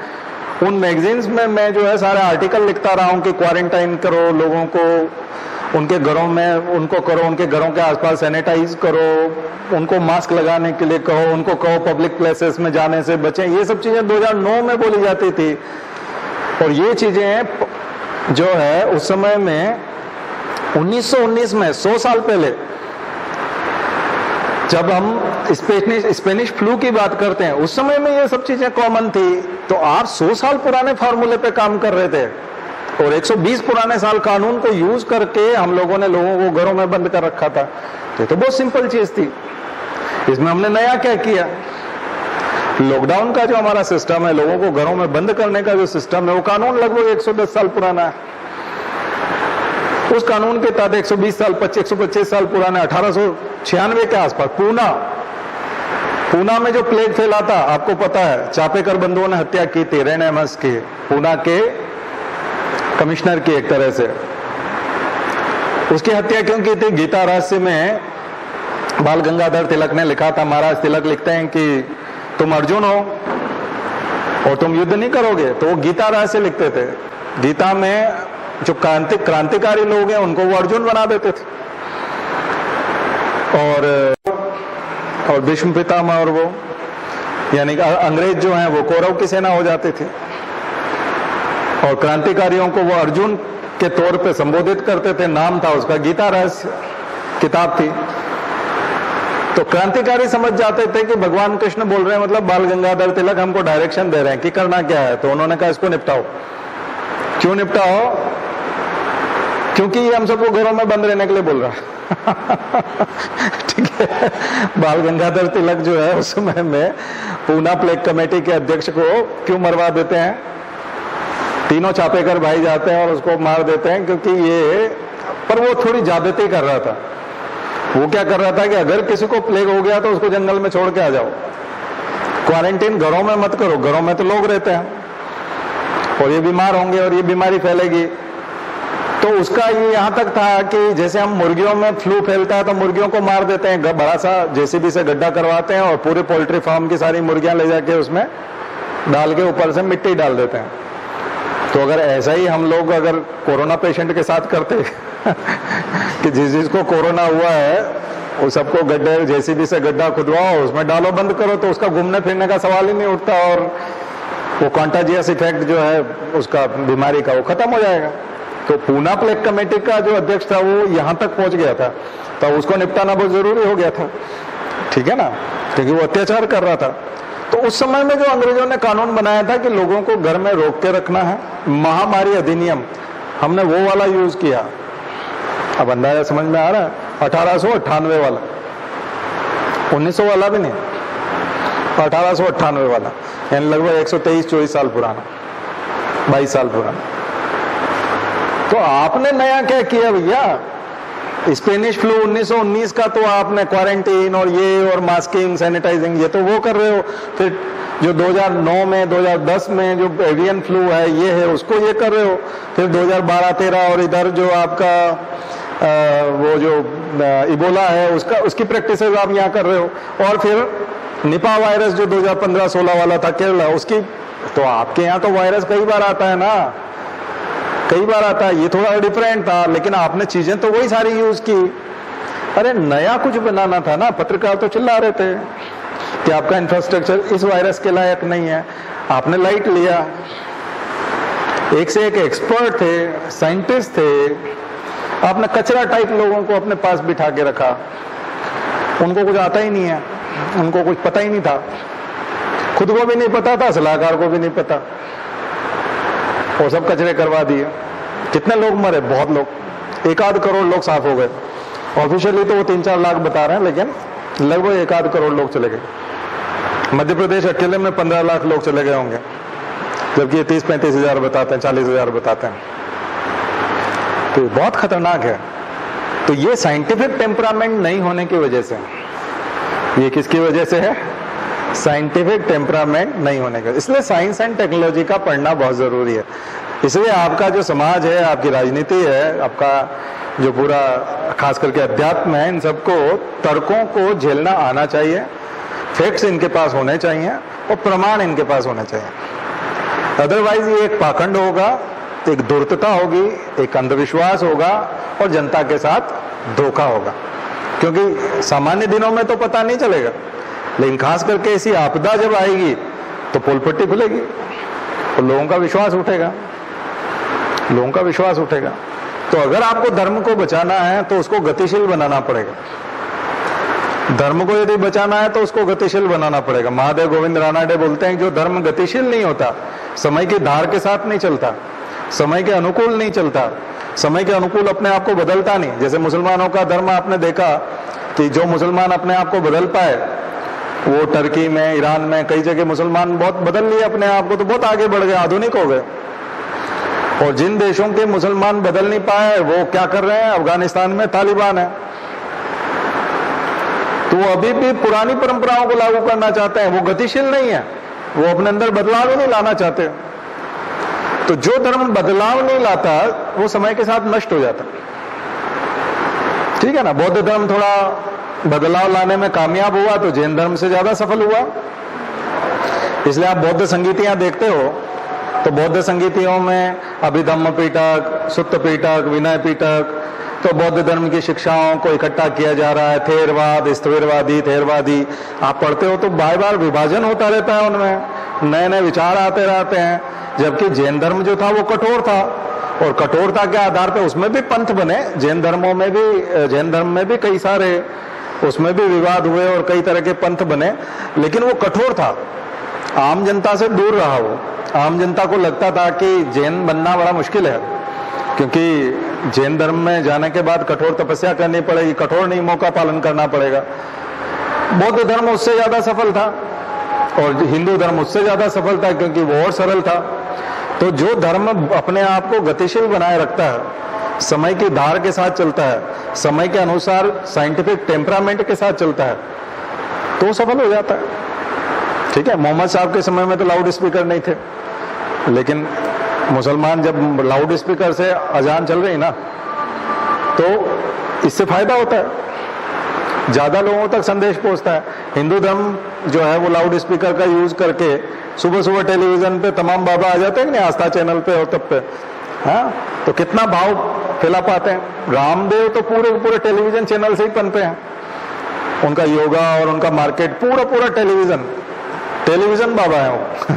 उन मैगजीन्स में मैं जो है सारे आर्टिकल लिखता रहा हूँ कि क्वारंटाइन करो लोगों को, उनके घरों में उनको करो, उनके घरों के आसपास सैनिटाइज करो, उनको मास्क लगाने के लिए कहो, उनको कहो पब्लिक प्लेसेस में जाने से बचें। ये सब चीजें 2009 में बोली जाती थी। और ये चीजें जो है उस समय में 1919 में, 100 साल पहले, जब हम स्पेनिश फ्लू की बात करते हैं, उस समय में ये सब चीजें कॉमन थी। तो आप 100 साल पुराने फार्मूले पे काम कर रहे थे और 120 पुराने साल कानून को यूज करके हम लोगों ने लोगों को घरों में बंद कर रखा था। तो बहुत सिंपल चीज थी। इसमें हमने नया क्या किया? लॉकडाउन का जो हमारा सिस्टम है, लोगों को घरों में बंद करने का जो सिस्टम है, वो कानून लगभग 110 साल पुराना है। उस कानून के तहत 120 साल 125 साल पुराना, 1896 के आसपास पूना में जो प्लेग फैला था, आपको पता है, चापेकर बंधुओं ने हत्या की थी, रेन एमस की, पूना के कमिश्नर की एक तरह से। उसकी हत्या क्यों की थी? गीता रहस्य में बाल गंगाधर तिलक ने लिखा था। महाराज तिलक लिखते हैं कि तुम अर्जुन हो और तुम युद्ध नहीं करोगे, तो वो गीता रहस्य लिखते थे। गीता में जो क्रांतिकारी लोग हैं उनको वो अर्जुन बना देते थे। और भीष्म पितामह और वो यानी कि अंग्रेज जो हैं वो कौरव की सेना हो जाती थी, और क्रांतिकारियों को वो अर्जुन के तौर पे संबोधित करते थे। नाम था उसका गीता रहस्य किताब थी। तो क्रांतिकारी समझ जाते थे कि भगवान कृष्ण बोल रहे हैं, मतलब बाल गंगाधर तिलक हमको डायरेक्शन दे रहे हैं कि करना क्या है। तो उन्होंने कहा इसको निपटाओ। क्यों निपटाओ? क्योंकि ये हम सबको घरों में बंद रहने के लिए बोल रहा है। ठीक है। बाल गंगाधर तिलक जो है उस समय में पूना प्लेग कमेटी के अध्यक्ष को क्यों मरवा देते हैं? तीनों चापेकर भाई जाते हैं और उसको मार देते हैं, क्योंकि ये, पर वो थोड़ी ज्यादती कर रहा था। वो क्या कर रहा था कि अगर किसी को प्लेग हो गया तो उसको जंगल में छोड़ के आ जाओ, क्वारंटीन घरों में मत करो, घरों में तो लोग रहते हैं और ये बीमार होंगे और ये बीमारी फैलेगी। तो उसका ये यहाँ तक था कि जैसे हम मुर्गियों में फ्लू फैलता है तो मुर्गियों को मार देते हैं, बड़ा सा जेसीबी से गड्ढा करवाते हैं और पूरे पोल्ट्री फार्म की सारी मुर्गियां ले जाके उसमें डाल के ऊपर से मिट्टी डाल देते हैं। तो अगर ऐसा ही हम लोग अगर कोरोना पेशेंट के साथ करते कि जिसको कोरोना हुआ है वो सबको गड्ढे जेसीबी से गड्ढा खुदवाओ, उसमें डालो, बंद करो, तो उसका घूमने फिरने का सवाल ही नहीं उठता और वो कॉन्टाजियस इफेक्ट जो है उसका बीमारी का वो खत्म हो जाएगा। तो पूना प्लेग कमेटी का जो अध्यक्ष था वो यहाँ तक पहुंच गया था, तो उसको निपटाना बहुत जरूरी हो गया था। ठीक है ना, क्योंकि वो अत्याचार कर रहा था। तो उस समय में जो अंग्रेजों ने कानून बनाया था कि लोगों को घर में रोक के रखना है, महामारी अधिनियम, हमने वो वाला यूज किया। अब अंदाजा समझ में आ रहा है? 1898 वाला, 1900 वाला भी नहीं, 1898 वाला, यानी लगभग 123-24 साल पुराना, 22 साल पुराना। तो आपने नया क्या किया भैया? स्पेनिश फ्लू 1919 का तो आपने क्वारंटीन और ये और मास्किंग, सैनिटाइजिंग, ये तो वो कर रहे हो। फिर जो 2009 में 2010 में जो एवियन फ्लू है ये है, उसको ये कर रहे हो। फिर 2012-13 और इधर जो आपका वो जो इबोला है उसकी प्रैक्टिसेस आप यहाँ कर रहे हो। और फिर निपा वायरस जो 2015-16 वाला था केरला, उसकी, तो आपके यहाँ तो वायरस कई बार आता है ना, कई बार आता है। ये थोड़ा डिफरेंट था, लेकिन आपने चीजें तो वही सारी यूज की। अरे नया कुछ बनाना था ना। पत्रकार तो चिल्ला रहे थे कि आपका इंफ्रास्ट्रक्चर इस वायरस के लायक नहीं है। आपने लाइट लिया, एक से एक एक्सपर्ट थे, साइंटिस्ट थे, आपने कचरा टाइप लोगों को अपने पास बिठा के रखा। उनको कुछ आता ही नहीं है, उनको कुछ पता ही नहीं था, खुद को भी नहीं पता था, सलाहकार को भी नहीं पता, और सब कचरे करवा दिए। कितने लोग मरे? बहुत लोग, 1-8 करोड़ लोग साफ हो गए। ऑफिशियली तो वो 3-4 लाख बता रहे हैं, लेकिन लगभग 1-8 करोड़ लोग चले गए। मध्य प्रदेश अकेले में 15 लाख लोग चले गए होंगे, जबकि ये 30-35 हजार बताते हैं, 40 हजार बताते हैं। तो ये बहुत खतरनाक है। तो ये साइंटिफिक टेम्परामेंट नहीं होने की वजह से, ये किसकी वजह से है? साइंटिफिक टेम्परामेंट नहीं होने का। इसलिए साइंस एंड टेक्नोलॉजी का पढ़ना बहुत जरूरी है। इसलिए आपका जो समाज है, आपकी राजनीति है, आपका जो पूरा खास करके अध्यात्म है, इन सबको तर्कों को झेलना आना चाहिए, फैक्ट्स इनके पास होने चाहिए और प्रमाण इनके पास होने चाहिए। अदरवाइज ये एक पाखंड होगा, एक धूर्तता होगी, एक अंधविश्वास होगा और जनता के साथ धोखा होगा। क्योंकि सामान्य दिनों में तो पता नहीं चलेगा, लेकिन खास करके ऐसी आपदा जब आएगी तो पोल पट्टी खुलेगी और लोगों का विश्वास उठेगा, लोगों का विश्वास उठेगा। तो अगर आपको धर्म को बचाना है तो उसको गतिशील बनाना पड़ेगा। धर्म को यदि बचाना है तो उसको गतिशील बनाना पड़ेगा। महादेव गोविंद रानाडे बोलते हैं जो धर्म गतिशील नहीं होता, समय की धार के साथ नहीं चलता, समय के अनुकूल नहीं चलता, समय के अनुकूल अपने आप को बदलता नहीं। जैसे मुसलमानों का धर्म आपने देखा कि जो मुसलमान अपने आप को बदल पाए, वो टर्की में, ईरान में, कई जगह मुसलमान बहुत बदल लिए अपने आप को, तो बहुत आगे बढ़ गए, आधुनिक हो गए। और जिन देशों के मुसलमान बदल नहीं पाए वो क्या कर रहे हैं? अफगानिस्तान में तालिबान है, तो वो अभी भी पुरानी परंपराओं को लागू करना चाहते हैं, वो गतिशील नहीं है, वो अपने अंदर बदलाव ही नहीं लाना चाहते। तो जो धर्म बदलाव नहीं लाता वो समय के साथ नष्ट हो जाता। ठीक है ना। बौद्ध धर्म थोड़ा बदलाव लाने में कामयाब हुआ तो जैन धर्म से ज्यादा सफल हुआ। इसलिए आप बौद्ध संगीतियां देखते हो तो बौद्ध संगीतियों में अभिधम्म पीटक, सुत्त पीटक, विनय पीटक, तो बौद्ध धर्म की शिक्षाओं को इकट्ठा किया जा रहा है, थेरवाद, स्थिरवादी, थेरवादी, आप पढ़ते हो तो बार बार विभाजन होता रहता है, उनमें नए नए विचार आते रहते हैं। जबकि जैन धर्म जो था वो कठोर था, और कठोरता के आधार पर उसमें भी पंथ बने, जैन धर्म में भी कई सारे उसमें भी विवाद हुए और कई तरह के पंथ बने, लेकिन वो कठोर था, आम जनता से दूर रहा। वो आम जनता को लगता था कि जैन बनना बड़ा मुश्किल है, क्योंकि जैन धर्म में जाने के बाद कठोर तपस्या करनी पड़ेगी, कठोर नियमों का पालन करना पड़ेगा। बौद्ध धर्म उससे ज्यादा सफल था और हिंदू धर्म उससे ज्यादा सफल था, क्योंकि वो और सरल था। तो जो धर्म अपने आप को गतिशील बनाए रखता है, समय की धार के साथ चलता है, समय के अनुसार साइंटिफिक टेम्परामेंट के साथ चलता है, तो सफल हो जाता है। ठीक है, मोहम्मद साहब के समय में तो लाउड स्पीकर नहीं थे, लेकिन मुसलमान जब लाउड स्पीकर से अजान चल रही ना, तो इससे फायदा होता है, ज्यादा लोगों तक संदेश पहुंचता है। हिंदू धर्म जो है वो लाउड स्पीकर का यूज करके सुबह सुबह टेलीविजन पे तमाम बाबा आ जाते हैं कि नहीं, आस्था चैनल पे और तब पे, हाँ, तो कितना भाव फैला पाते हैं। रामदेव तो पूरे टेलीविजन चैनल से ही पनपे हैं, उनका योगा और उनका मार्केट पूरा टेलीविजन बाबा है वो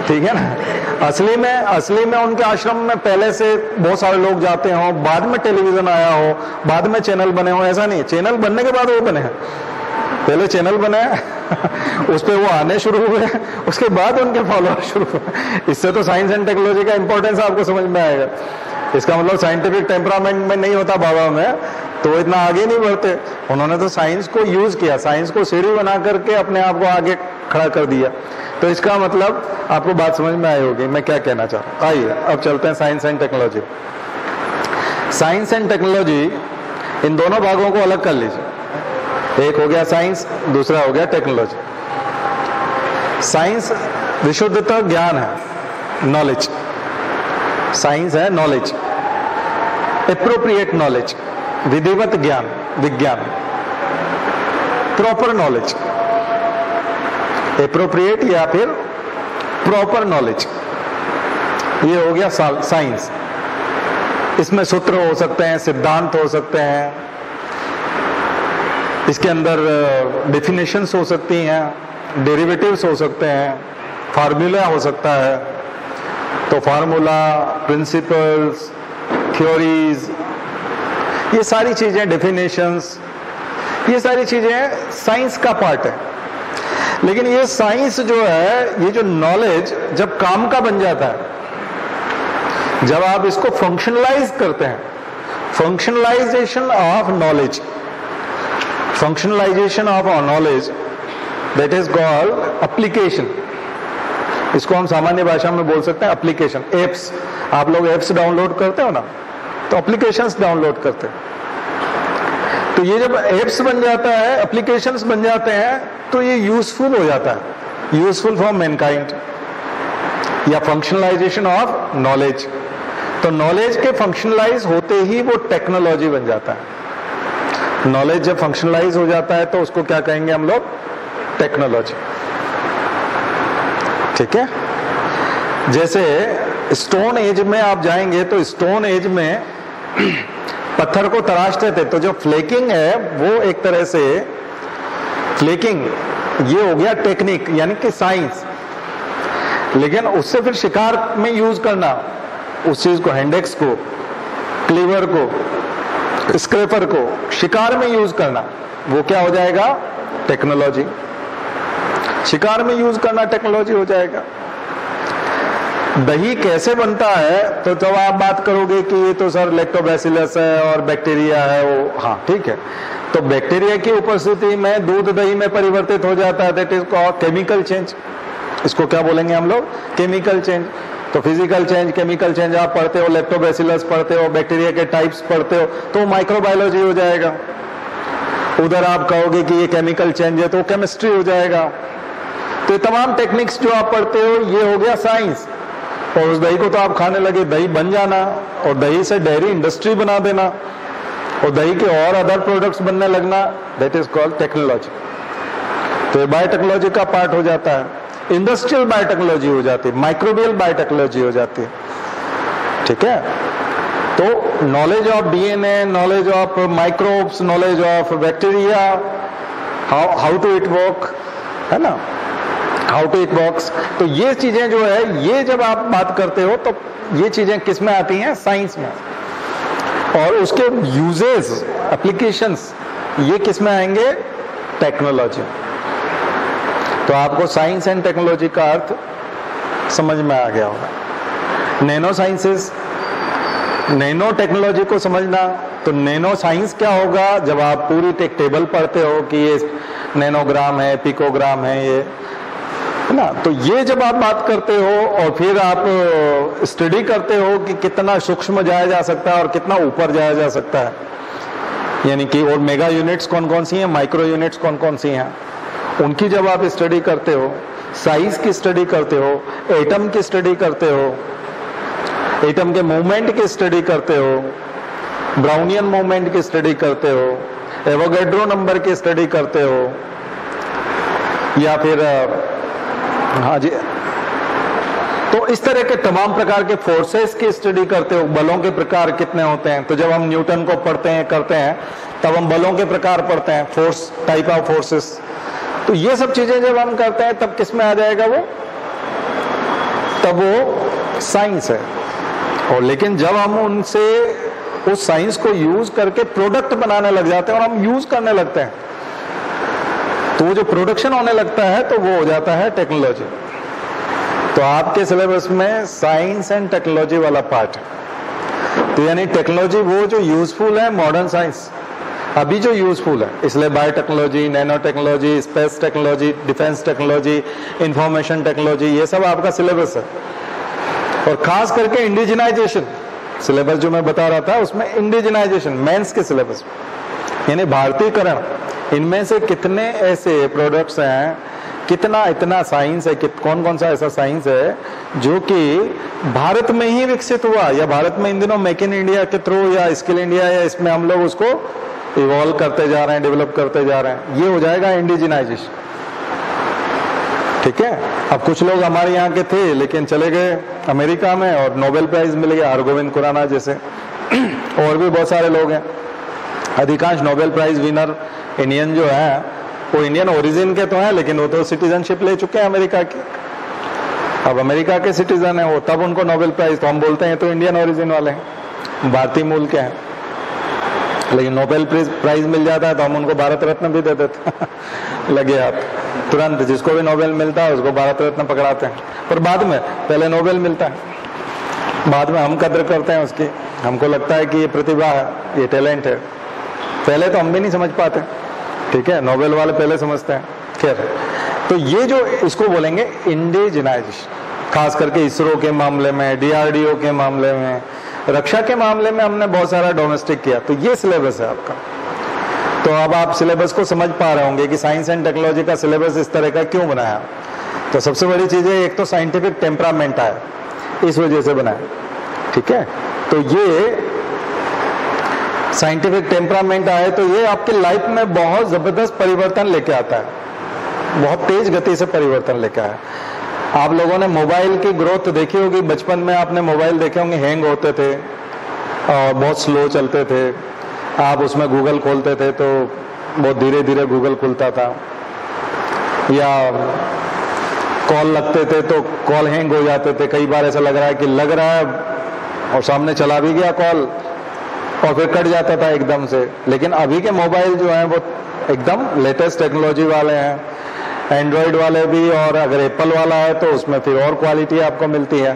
ठीक है ना। असली में उनके आश्रम में पहले से बहुत सारे लोग जाते हो, बाद में टेलीविजन आया हो, बाद में चैनल बने हो, ऐसा नहीं। चैनल बनने के बाद वो बने हैं, पहले चैनल बने उस पर वो आने शुरू हुए, उसके बाद उनके फॉलोअर शुरू हुए। इससे तो साइंस एंड टेक्नोलॉजी का इंपॉर्टेंस आपको समझ में आएगा। इसका मतलब साइंटिफिक टेम्परामेंट में नहीं होता बाबा में, तो इतना आगे नहीं बढ़ते। उन्होंने तो साइंस को यूज किया, साइंस को सीढ़ी बना करके अपने आप को आगे खड़ा कर दिया। तो इसका मतलब आपको बात समझ में आई होगी मैं क्या कहना चाह रहा हूं। आइए अब चलते हैं science and technology. Science and technology, इन दोनों भागों को अलग कर लीजिए। एक हो गया साइंस, दूसरा हो गया टेक्नोलॉजी। साइंस विशुद्धतः ज्ञान है, नॉलेज। साइंस है नॉलेज, एप्रोप्रिएट नॉलेज, विधिवत ज्ञान, विज्ञान, प्रॉपर नॉलेज, एप्रोप्रिएट या फिर प्रॉपर नॉलेज, ये हो गया साइंस। इसमें सूत्र हो सकते हैं, सिद्धांत हो सकते हैं, इसके अंदर डेफिनेशंस हो सकती हैं, डेरिवेटिव्स हो सकते हैं, फार्मूला हो सकता है। तो फार्मूला, प्रिंसिपल्स, थ्योरीज, ये सारी चीजें, डेफिनेशंस, ये सारी चीजें साइंस का पार्ट है। लेकिन ये साइंस जो है, ये जो नॉलेज जब काम का बन जाता है, जब आप इसको फंक्शनलाइज करते हैं, functionalization of knowledge, functionalization of knowledge, that is called application. इसको हम सामान्य भाषा में बोल सकते हैं एप्लीकेशन। एप्स, आप लोग एप्स डाउनलोड करते हो ना, तो एप्लीकेशंस डाउनलोड करते हैं। तो ये जब एप्स बन जाता है, एप्लीकेशंस बन जाते हैं, तो ये यूजफुल हो जाता है, यूजफुल फॉर मैनकाइंड, या फंक्शनलाइजेशन ऑफ नॉलेज। तो नॉलेज के फंक्शनलाइज होते ही वो टेक्नोलॉजी बन जाता है। नॉलेज जब फंक्शनलाइज हो जाता है तो उसको क्या कहेंगे हम लोग? टेक्नोलॉजी। ठीक है। जैसे स्टोन एज में आप जाएंगे तो स्टोन एज में पत्थर को तराशते थे, तो जो फ्लेकिंग है वो एक तरह से फ्लेकिंग, ये हो गया टेक्निक यानी कि साइंस। लेकिन उससे फिर शिकार में यूज करना उस चीज को, हैंडेक्स को, क्लीवर को, स्क्रैपर को शिकार में यूज करना, वो क्या हो जाएगा? टेक्नोलॉजी। शिकार में यूज करना टेक्नोलॉजी हो जाएगा। दही कैसे बनता है, तो जब आप बात करोगे कि ये तो सर लैक्टोबैसिलस है और बैक्टीरिया है, वो हाँ ठीक है, तो बैक्टीरिया की उपस्थिति में दूध दही में परिवर्तित हो जाता है, that is called chemical change. इसको क्या बोलेंगे हम लोग? Chemical change. तो फिजिकल चेंज, केमिकल चेंज आप पढ़ते हो, लैक्टोबैसिलस पढ़ते हो, बैक्टीरिया के टाइप्स पढ़ते हो, तो माइक्रोबायोलॉजी हो जाएगा। उधर आप कहोगे कि ये केमिकल चेंज है तो केमिस्ट्री हो जाएगा। तो ये तमाम टेक्निक्स जो आप पढ़ते हो ये हो गया साइंस। और उस दही को तो आप खाने लगे, दही बन जाना, और दही से डेयरी इंडस्ट्री बना देना, और दही के और अदर प्रोडक्ट्स बनने लगना, दैट इज कॉल्ड टेक्नोलॉजी। तो ये बायोटेक्नोलॉजी का पार्ट हो जाता है। इंडस्ट्रियल बायोटेक्नोलॉजी हो जाती है, माइक्रोबियल बायोटेक्नोलॉजी हो जाती है। ठीक है। तो knowledge of DNA, knowledge of microbes, knowledge of bacteria, how to it work, है ना, हाउ टू इट वर्क्स। तो ये चीजें जो है, ये जब आप बात करते हो तो ये चीजें किस में आती हैं? साइंस में। और उसके यूजेस, एप्लीकेशंस, ये किस में आएंगे? टेक्नोलॉजी। तो आपको साइंस एंड टेक्नोलॉजी का अर्थ समझ में आ गया होगा। नैनो साइंसेस, नैनो टेक्नोलॉजी को समझना, तो नैनो साइंस क्या होगा? जब आप पूरी एक टेबल पढ़ते हो कि ये नैनोग्राम है, पिकोग्राम है, ये है ना, तो ये जब आप बात करते हो और फिर आप स्टडी करते हो कि कितना सूक्ष्म जाया जा सकता है और कितना ऊपर जाया जा सकता है, यानी कि और मेगा यूनिट्स कौन कौन सी हैं, माइक्रो यूनिट्स कौन कौन सी हैं, उनकी जब आप स्टडी करते हो, साइज की स्टडी करते हो, एटम की स्टडी करते हो, एटम के मूवमेंट की स्टडी करते हो, ब्राउनियन मूवमेंट की स्टडी करते हो, एवोगैड्रो नंबर की स्टडी करते हो, या फिर हाँ जी, तो इस तरह के तमाम प्रकार के फोर्सेस की स्टडी करते हो, बलों के प्रकार कितने होते हैं। तो जब हम न्यूटन को पढ़ते हैं, करते हैं, तब हम बलों के प्रकार पढ़ते हैं, फोर्स, टाइप ऑफ फोर्सेस। तो ये सब चीजें जब हम करते हैं तब किस में आ जाएगा वो? तब वो साइंस है। और लेकिन जब हम उनसे उस साइंस को यूज करके प्रोडक्ट बनाने लग जाते हैं और हम यूज करने लगते हैं, तो वो जो प्रोडक्शन होने लगता है तो वो हो जाता है टेक्नोलॉजी। तो आपके सिलेबस में साइंस एंड टेक्नोलॉजी वाला पार्ट है। तो यानी टेक्नोलॉजी वो जो यूजफुल है, मॉडर्न साइंस अभी जो यूजफुल है, इसलिए biotechnology, nano technology, space technology, defence technology, information technology, ये सब आपका सिलेबस है। और खास करके इंडिजिनाइजेशन सिलेबस जो मैं बता रहा था, उसमें इंडिजिनाइजेशन मेंस के सिलेबस, यानी भारतीयकरण, इनमें से कितने ऐसे प्रोडक्ट्स हैं, कितना इतना साइंस है, कौन कौन सा ऐसा साइंस है जो कि भारत में ही विकसित हुआ, या भारत में इन दिनों मेक इन इंडिया के थ्रू या स्किल इंडिया या इसमें हम लोग उसको इवॉल्व करते जा रहे हैं, डेवलप करते जा रहे हैं, ये हो जाएगा इंडिजिनाइजेशन। ठीक है। अब कुछ लोग हमारे यहाँ के थे लेकिन चले गए अमेरिका में और नोबेल प्राइज मिल गया, हरगोविंद खुराना जैसे और भी बहुत सारे लोग हैं। अधिकांश नोबेल प्राइज विनर इंडियन जो है वो इंडियन ओरिजिन के तो हैं, लेकिन वो तो सिटीजनशिप ले चुके हैं अमेरिका की। अब अमेरिका के सिटीजन है वो, तब उनको नोबेल प्राइज, तो हम बोलते हैं तो इंडियन ओरिजिन वाले हैं, भारतीय मूल के हैं। लेकिन नोबेल प्राइज मिल जाता है तो हम उनको भारत रत्न भी दे देते लगे आप तुरंत, जिसको भी नोबेल मिलता है उसको भारत रत्न पकड़ाते हैं। पर बाद में, पहले नोबेल मिलता है, बाद में हम कद्र करते हैं उसकी, हमको लगता है कि ये प्रतिभा है, ये टैलेंट है। पहले तो हम भी नहीं समझ पाते, ठीक है, नोबेल वाले पहले समझते हैं। खैर, तो ये जो इसको बोलेंगे इंडिजिनाइजेशन, खास करके इसरो के मामले में, डीआरडीओ के मामले में, रक्षा के मामले में हमने बहुत सारा डोमेस्टिक किया। तो ये सिलेबस है आपका। तो अब आप सिलेबस को समझ पा रहे होंगे कि साइंस एंड टेक्नोलॉजी का सिलेबस इस तरह का क्यों बनाया। तो सबसे बड़ी चीज है, एक तो साइंटिफिक टेम्परामेंट आया, इस वजह से बनाया, ठीक है। तो ये साइंटिफिक टेम्परामेंट आए तो ये आपकी लाइफ में बहुत जबरदस्त परिवर्तन लेके आता है, बहुत तेज गति से परिवर्तन लेके आया। आप लोगों ने मोबाइल की ग्रोथ देखी होगी, बचपन में आपने मोबाइल देखे होंगे, हैंग होते थे और बहुत स्लो चलते थे। आप उसमें गूगल खोलते थे तो बहुत धीरे धीरे गूगल खुलता था, या कॉल लगते थे तो कॉल हैंग हो जाते थे। कई बार ऐसा लग रहा है और सामने चला भी गया कॉल और फिर कट जाता था एकदम से। लेकिन अभी के मोबाइल जो हैं वो एकदम लेटेस्ट टेक्नोलॉजी वाले हैं, एंड्रॉयड वाले भी, और अगर एप्पल वाला है तो उसमें फिर और क्वालिटी आपको मिलती है,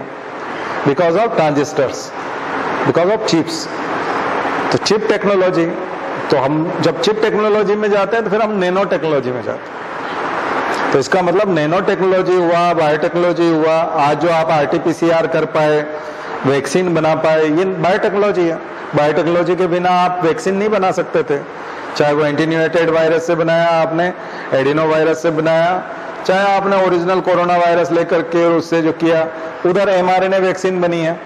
because of transistors, because of chips. तो चिप टेक्नोलॉजी, तो हम जब चिप टेक्नोलॉजी में जाते हैं तो फिर हम नैनो टेक्नोलॉजी में जाते हैं। तो इसका मतलब नैनो टेक्नोलॉजी हुआ, बायोटेक्नोलॉजी हुआ। आज जो आप आरटीपीसीआर कर पाए, वैक्सीन बना पाए, ये बायोटेक्नोलॉजी है। बायोटेक्नोलॉजी के बिना आप वैक्सीन नहीं बना सकते थे, चाहे वो एंटीन्यूएटेड वायरस से बनाया आपने, एडिनो वायरस से बनाया, चाहे आपने ओरिजिनल कोरोना वायरस लेकर के उससे जो किया, उधर एमआरएनए वैक्सीन बनी है।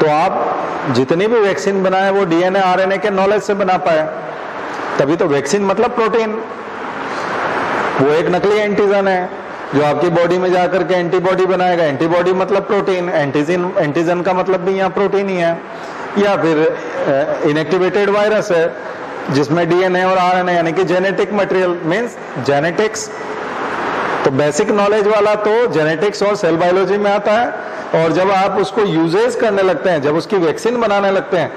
तो आप जितनी भी वैक्सीन बनाए वो डीएनए आरएनए के नॉलेज से बना पाए, तभी तो वैक्सीन मतलब प्रोटीन, वो एक नकली एंटीजन है जो आपकी बॉडी में जाकर के एंटीबॉडी बनाएगा। एंटीबॉडी मतलब प्रोटीन, एंटीजन का मतलब भी यहाँ प्रोटीन ही है। या फिर इनएक्टिवेटेड वायरस है जिसमें डीएनए और आरएनए यानी कि जेनेटिक मटेरियल मींस जेनेटिक्स। तो बेसिक नॉलेज वाला तो जेनेटिक्स और सेल बायोलॉजी में आता है, और जब आप उसको यूजेस करने लगते हैं, जब उसकी वैक्सीन बनाने लगते हैं,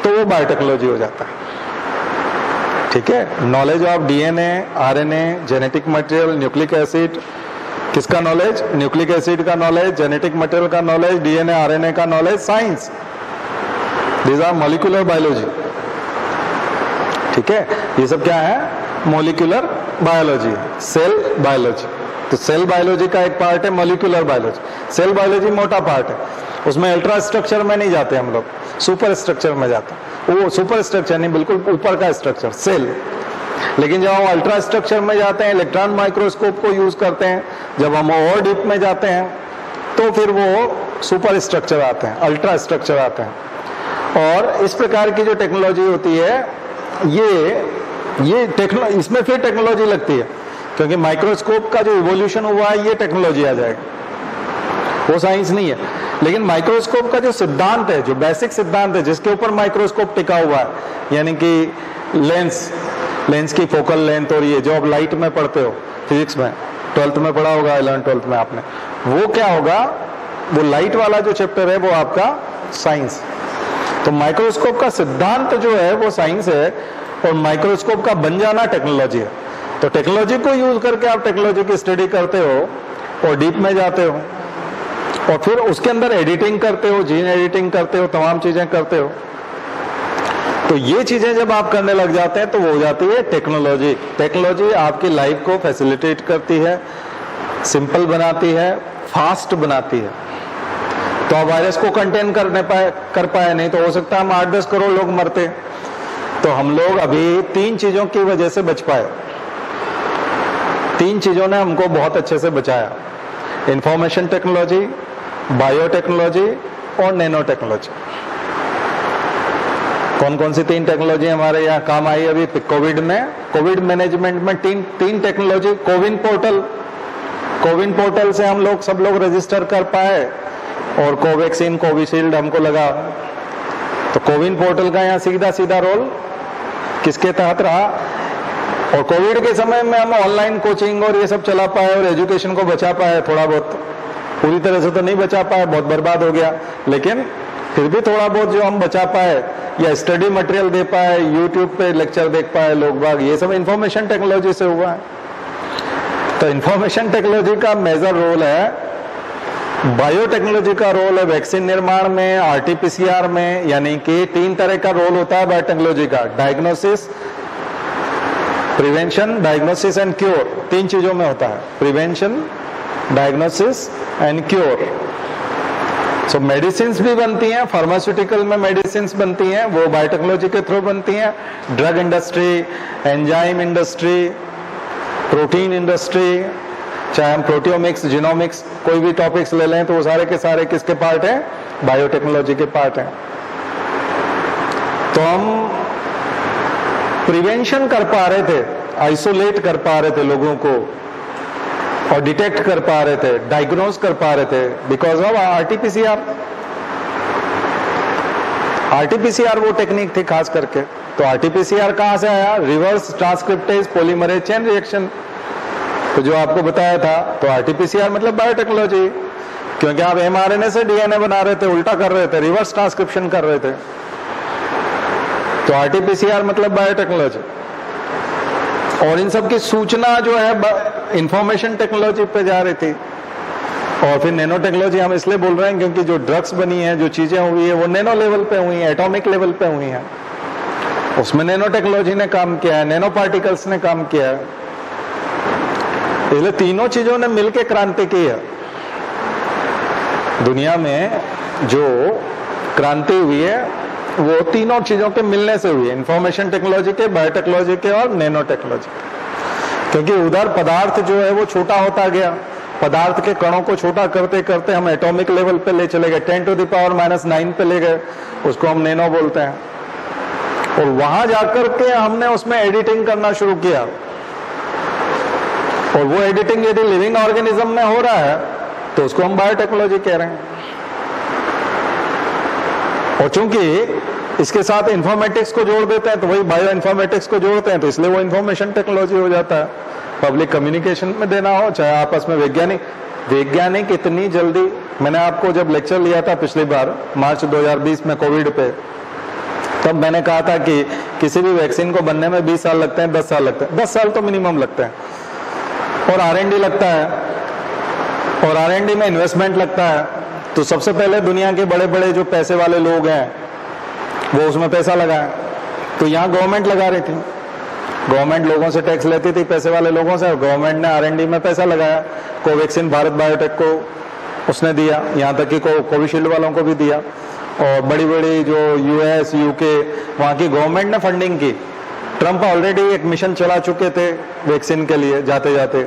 तो वो बायोटेक्नोलॉजी हो जाता है। ठीक है, knowledge of DNA, RNA, genetic material, nucleic acid, किसका नॉलेज? न्यूक्लिक एसिड का नॉलेज, जेनेटिक मटेरियल का नॉलेज, डीएनए आरएनए का knowledge, science, these are molecular biology. ठीक है, ये सब क्या है? Molecular biology, cell biology. तो सेल बायोलॉजी का एक पार्ट है मॉलिक्यूलर बायोलॉजी। सेल बायोलॉजी मोटा पार्ट है, उसमें अल्ट्रा स्ट्रक्चर में नहीं जाते हम लोग, सुपर स्ट्रक्चर में जाते हैं। वो सुपर स्ट्रक्चर नहीं, बिल्कुल ऊपर का स्ट्रक्चर सेल। लेकिन जब हम अल्ट्रा स्ट्रक्चर में जाते हैं, इलेक्ट्रॉन माइक्रोस्कोप को यूज करते हैं, जब हम और डीप में जाते हैं, तो फिर वो सुपर स्ट्रक्चर आते हैं, अल्ट्रा स्ट्रक्चर आते हैं। और इस प्रकार की जो टेक्नोलॉजी होती है, ये इसमें फिर टेक्नोलॉजी लगती है, क्योंकि माइक्रोस्कोप का जो इवोल्यूशन हुआ है, ये टेक्नोलॉजी आ जाएगी, वो साइंस नहीं है। लेकिन माइक्रोस्कोप का जो सिद्धांत है, जो बेसिक सिद्धांत है, जिसके ऊपर माइक्रोस्कोप टिका हुआ है, यानी कि लेंस की फोकल लेंथ, और ये जो आप लाइट में पढ़ते हो फिजिक्स में, 12th में पढ़ा होगा, 11th 12th में आपने, वो क्या होगा? वो लाइट वाला जो चैप्टर है वो आपका साइंस। तो माइक्रोस्कोप का सिद्धांत जो है वो साइंस है, और माइक्रोस्कोप का बन जाना टेक्नोलॉजी है। तो टेक्नोलॉजी को यूज करके आप टेक्नोलॉजी की स्टडी करते हो और डीप में जाते हो, और फिर उसके अंदर एडिटिंग करते हो, जीन एडिटिंग करते हो, तमाम चीजें करते हो। तो ये चीजें जब आप करने लग जाते हैं तो वो हो जाती है टेक्नोलॉजी। टेक्नोलॉजी आपकी लाइफ को फैसिलिटेट करती है, सिंपल बनाती है, फास्ट बनाती है। तो आप वायरस को कंटेन कर पाए, नहीं तो हो सकता है हम 8-10 करोड़ लोग मरते। तो हम लोग अभी 3 चीजों की वजह से बच पाए। 3 चीजों ने हमको बहुत अच्छे से बचाया: इंफॉर्मेशन टेक्नोलॉजी, बायोटेक्नोलॉजी और नैनो टेक्नोलॉजी। कौन कौन सी 3 टेक्नोलॉजी हमारे यहाँ काम आई अभी कोविड में? कोविड मैनेजमेंट में तीन टेक्नोलॉजी। कोविन पोर्टल से हम लोग सब लोग रजिस्टर कर पाए, और कोवैक्सीन, कोविशील्ड हमको लगा। तो कोविन पोर्टल का यहाँ सीधा रोल किसके तहत रहा? और कोविड के समय में हम ऑनलाइन कोचिंग और ये सब चला पाए और एजुकेशन को बचा पाए थोड़ा बहुत। पूरी तरह से तो नहीं बचा पाए, बहुत बर्बाद हो गया, लेकिन फिर भी थोड़ा बहुत जो हम बचा पाए, या स्टडी मटेरियल दे पाए, यूट्यूब पे लेक्चर देख पाए लोग बाग, ये सब इंफॉर्मेशन टेक्नोलॉजी से हुआ है। तो इंफॉर्मेशन टेक्नोलॉजी का मेजर रोल है। बायोटेक्नोलॉजी का रोल है वैक्सीन निर्माण में, आरटीपीसीआर में, यानी कि 3 तरह का रोल होता है बायोटेक्नोलॉजी का: diagnosis, prevention, diagnosis and cure. 3 चीजों में होता है: prevention, diagnosis and cure. So medicines भी बनती हैं, फार्मास्यूटिकल में मेडिसिन्स बनती हैं, वो बायोटेक्नोलॉजी के थ्रू बनती हैं। Drug industry, enzyme industry, protein industry, चाहे हम प्रोटियोमिक्स, जीनोमिक्स, कोई भी टॉपिक्स ले लें, तो वो सारे के सारे किसके पार्ट हैं? बायोटेक्नोलॉजी के पार्ट हैं। तो हम प्रिवेंशन कर पा रहे थे, आइसोलेट कर पा रहे थे लोगों को, और डिटेक्ट कर पा रहे थे, डायग्नोज कर पा रहे थे, बिकॉज ऑफ आरटीपीसीआर। आरटीपीसीआर वो टेक्निक थी खास करके। तो आरटीपीसीआर कहां से आया? Reverse transcriptase polymerase chain reaction, तो जो आपको बताया था। तो आरटीपीसीआर मतलब बायोटेक्नोलॉजी, क्योंकि आप एमआरएनए से डीएनए बना रहे थे, उल्टा कर रहे थे, रिवर्स ट्रांसक्रिप्शन कर रहे थे। तो आरटीपीसीआर मतलब बायोटेक्नोलॉजी। और इन सब की सूचना जो है इंफॉर्मेशन टेक्नोलॉजी पे जा रही थी। और फिर नैनो टेक्नोलॉजी हम इसलिए बोल रहे हैं क्योंकि जो ड्रग्स बनी है, जो चीजें हुई है, वो नैनो लेवल पे हुई है, एटॉमिक लेवल पे हुई हैं। उसमें नैनो टेक्नोलॉजी ने काम किया है, नैनो पार्टिकल्स ने काम किया है। इसलिए तीनों चीजों ने मिलकर क्रांति की है। दुनिया में जो क्रांति हुई है वो तीनों चीजों के मिलने से हुई है: इंफॉर्मेशन टेक्नोलॉजी के, बायोटेक्नोलॉजी के और नैनो टेक्नोलॉजी के। क्योंकि उधर पदार्थ जो है वो छोटा होता गया, पदार्थ के कणों को छोटा करते करते हम एटॉमिक लेवल पे ले चले गए, 10⁻⁹ पे ले गए, उसको हम नैनो बोलते हैं। और वहां जाकर के हमने उसमें एडिटिंग करना शुरू किया, और वो एडिटिंग यदि लिविंग ऑर्गेनिज्म में हो रहा है तो उसको हम बायोटेक्नोलॉजी कह रहे हैं। और चूंकि इसके साथ इंफॉर्मेटिक्स को जोड़ देते हैं तो वही बायो इंफॉर्मेटिक्स को जोड़ते हैं, तो इसलिए वो इंफॉर्मेशन टेक्नोलॉजी हो जाता है। पब्लिक कम्युनिकेशन में देना हो, चाहे आपस में वैज्ञानिक इतनी जल्दी, मैंने आपको जब लेक्चर लिया था पिछली बार मार्च 2020 में कोविड पे, तब मैंने कहा था कि किसी भी वैक्सीन को बनने में 20 साल लगते हैं, 10 साल लगते हैं, 10 साल तो मिनिमम लगते हैं, और R&D लगता है, और R&D में इन्वेस्टमेंट लगता है। तो सबसे पहले दुनिया के बड़े बड़े जो पैसे वाले लोग हैं वो उसमें पैसा लगाए। तो यहाँ गवर्नमेंट लगा रही थी, गवर्नमेंट लोगों से टैक्स लेती थी, पैसे वाले लोगों से, और गवर्नमेंट ने R&D में पैसा लगाया। कोवैक्सीन भारत बायोटेक को उसने दिया, यहाँ तक कि कोविशील्ड वालों को भी दिया, और बड़ी बड़ी जो US, UK वहाँ की गवर्नमेंट ने फंडिंग की। ट्रंप ऑलरेडी एक मिशन चला चुके थे वैक्सीन के लिए जाते जाते,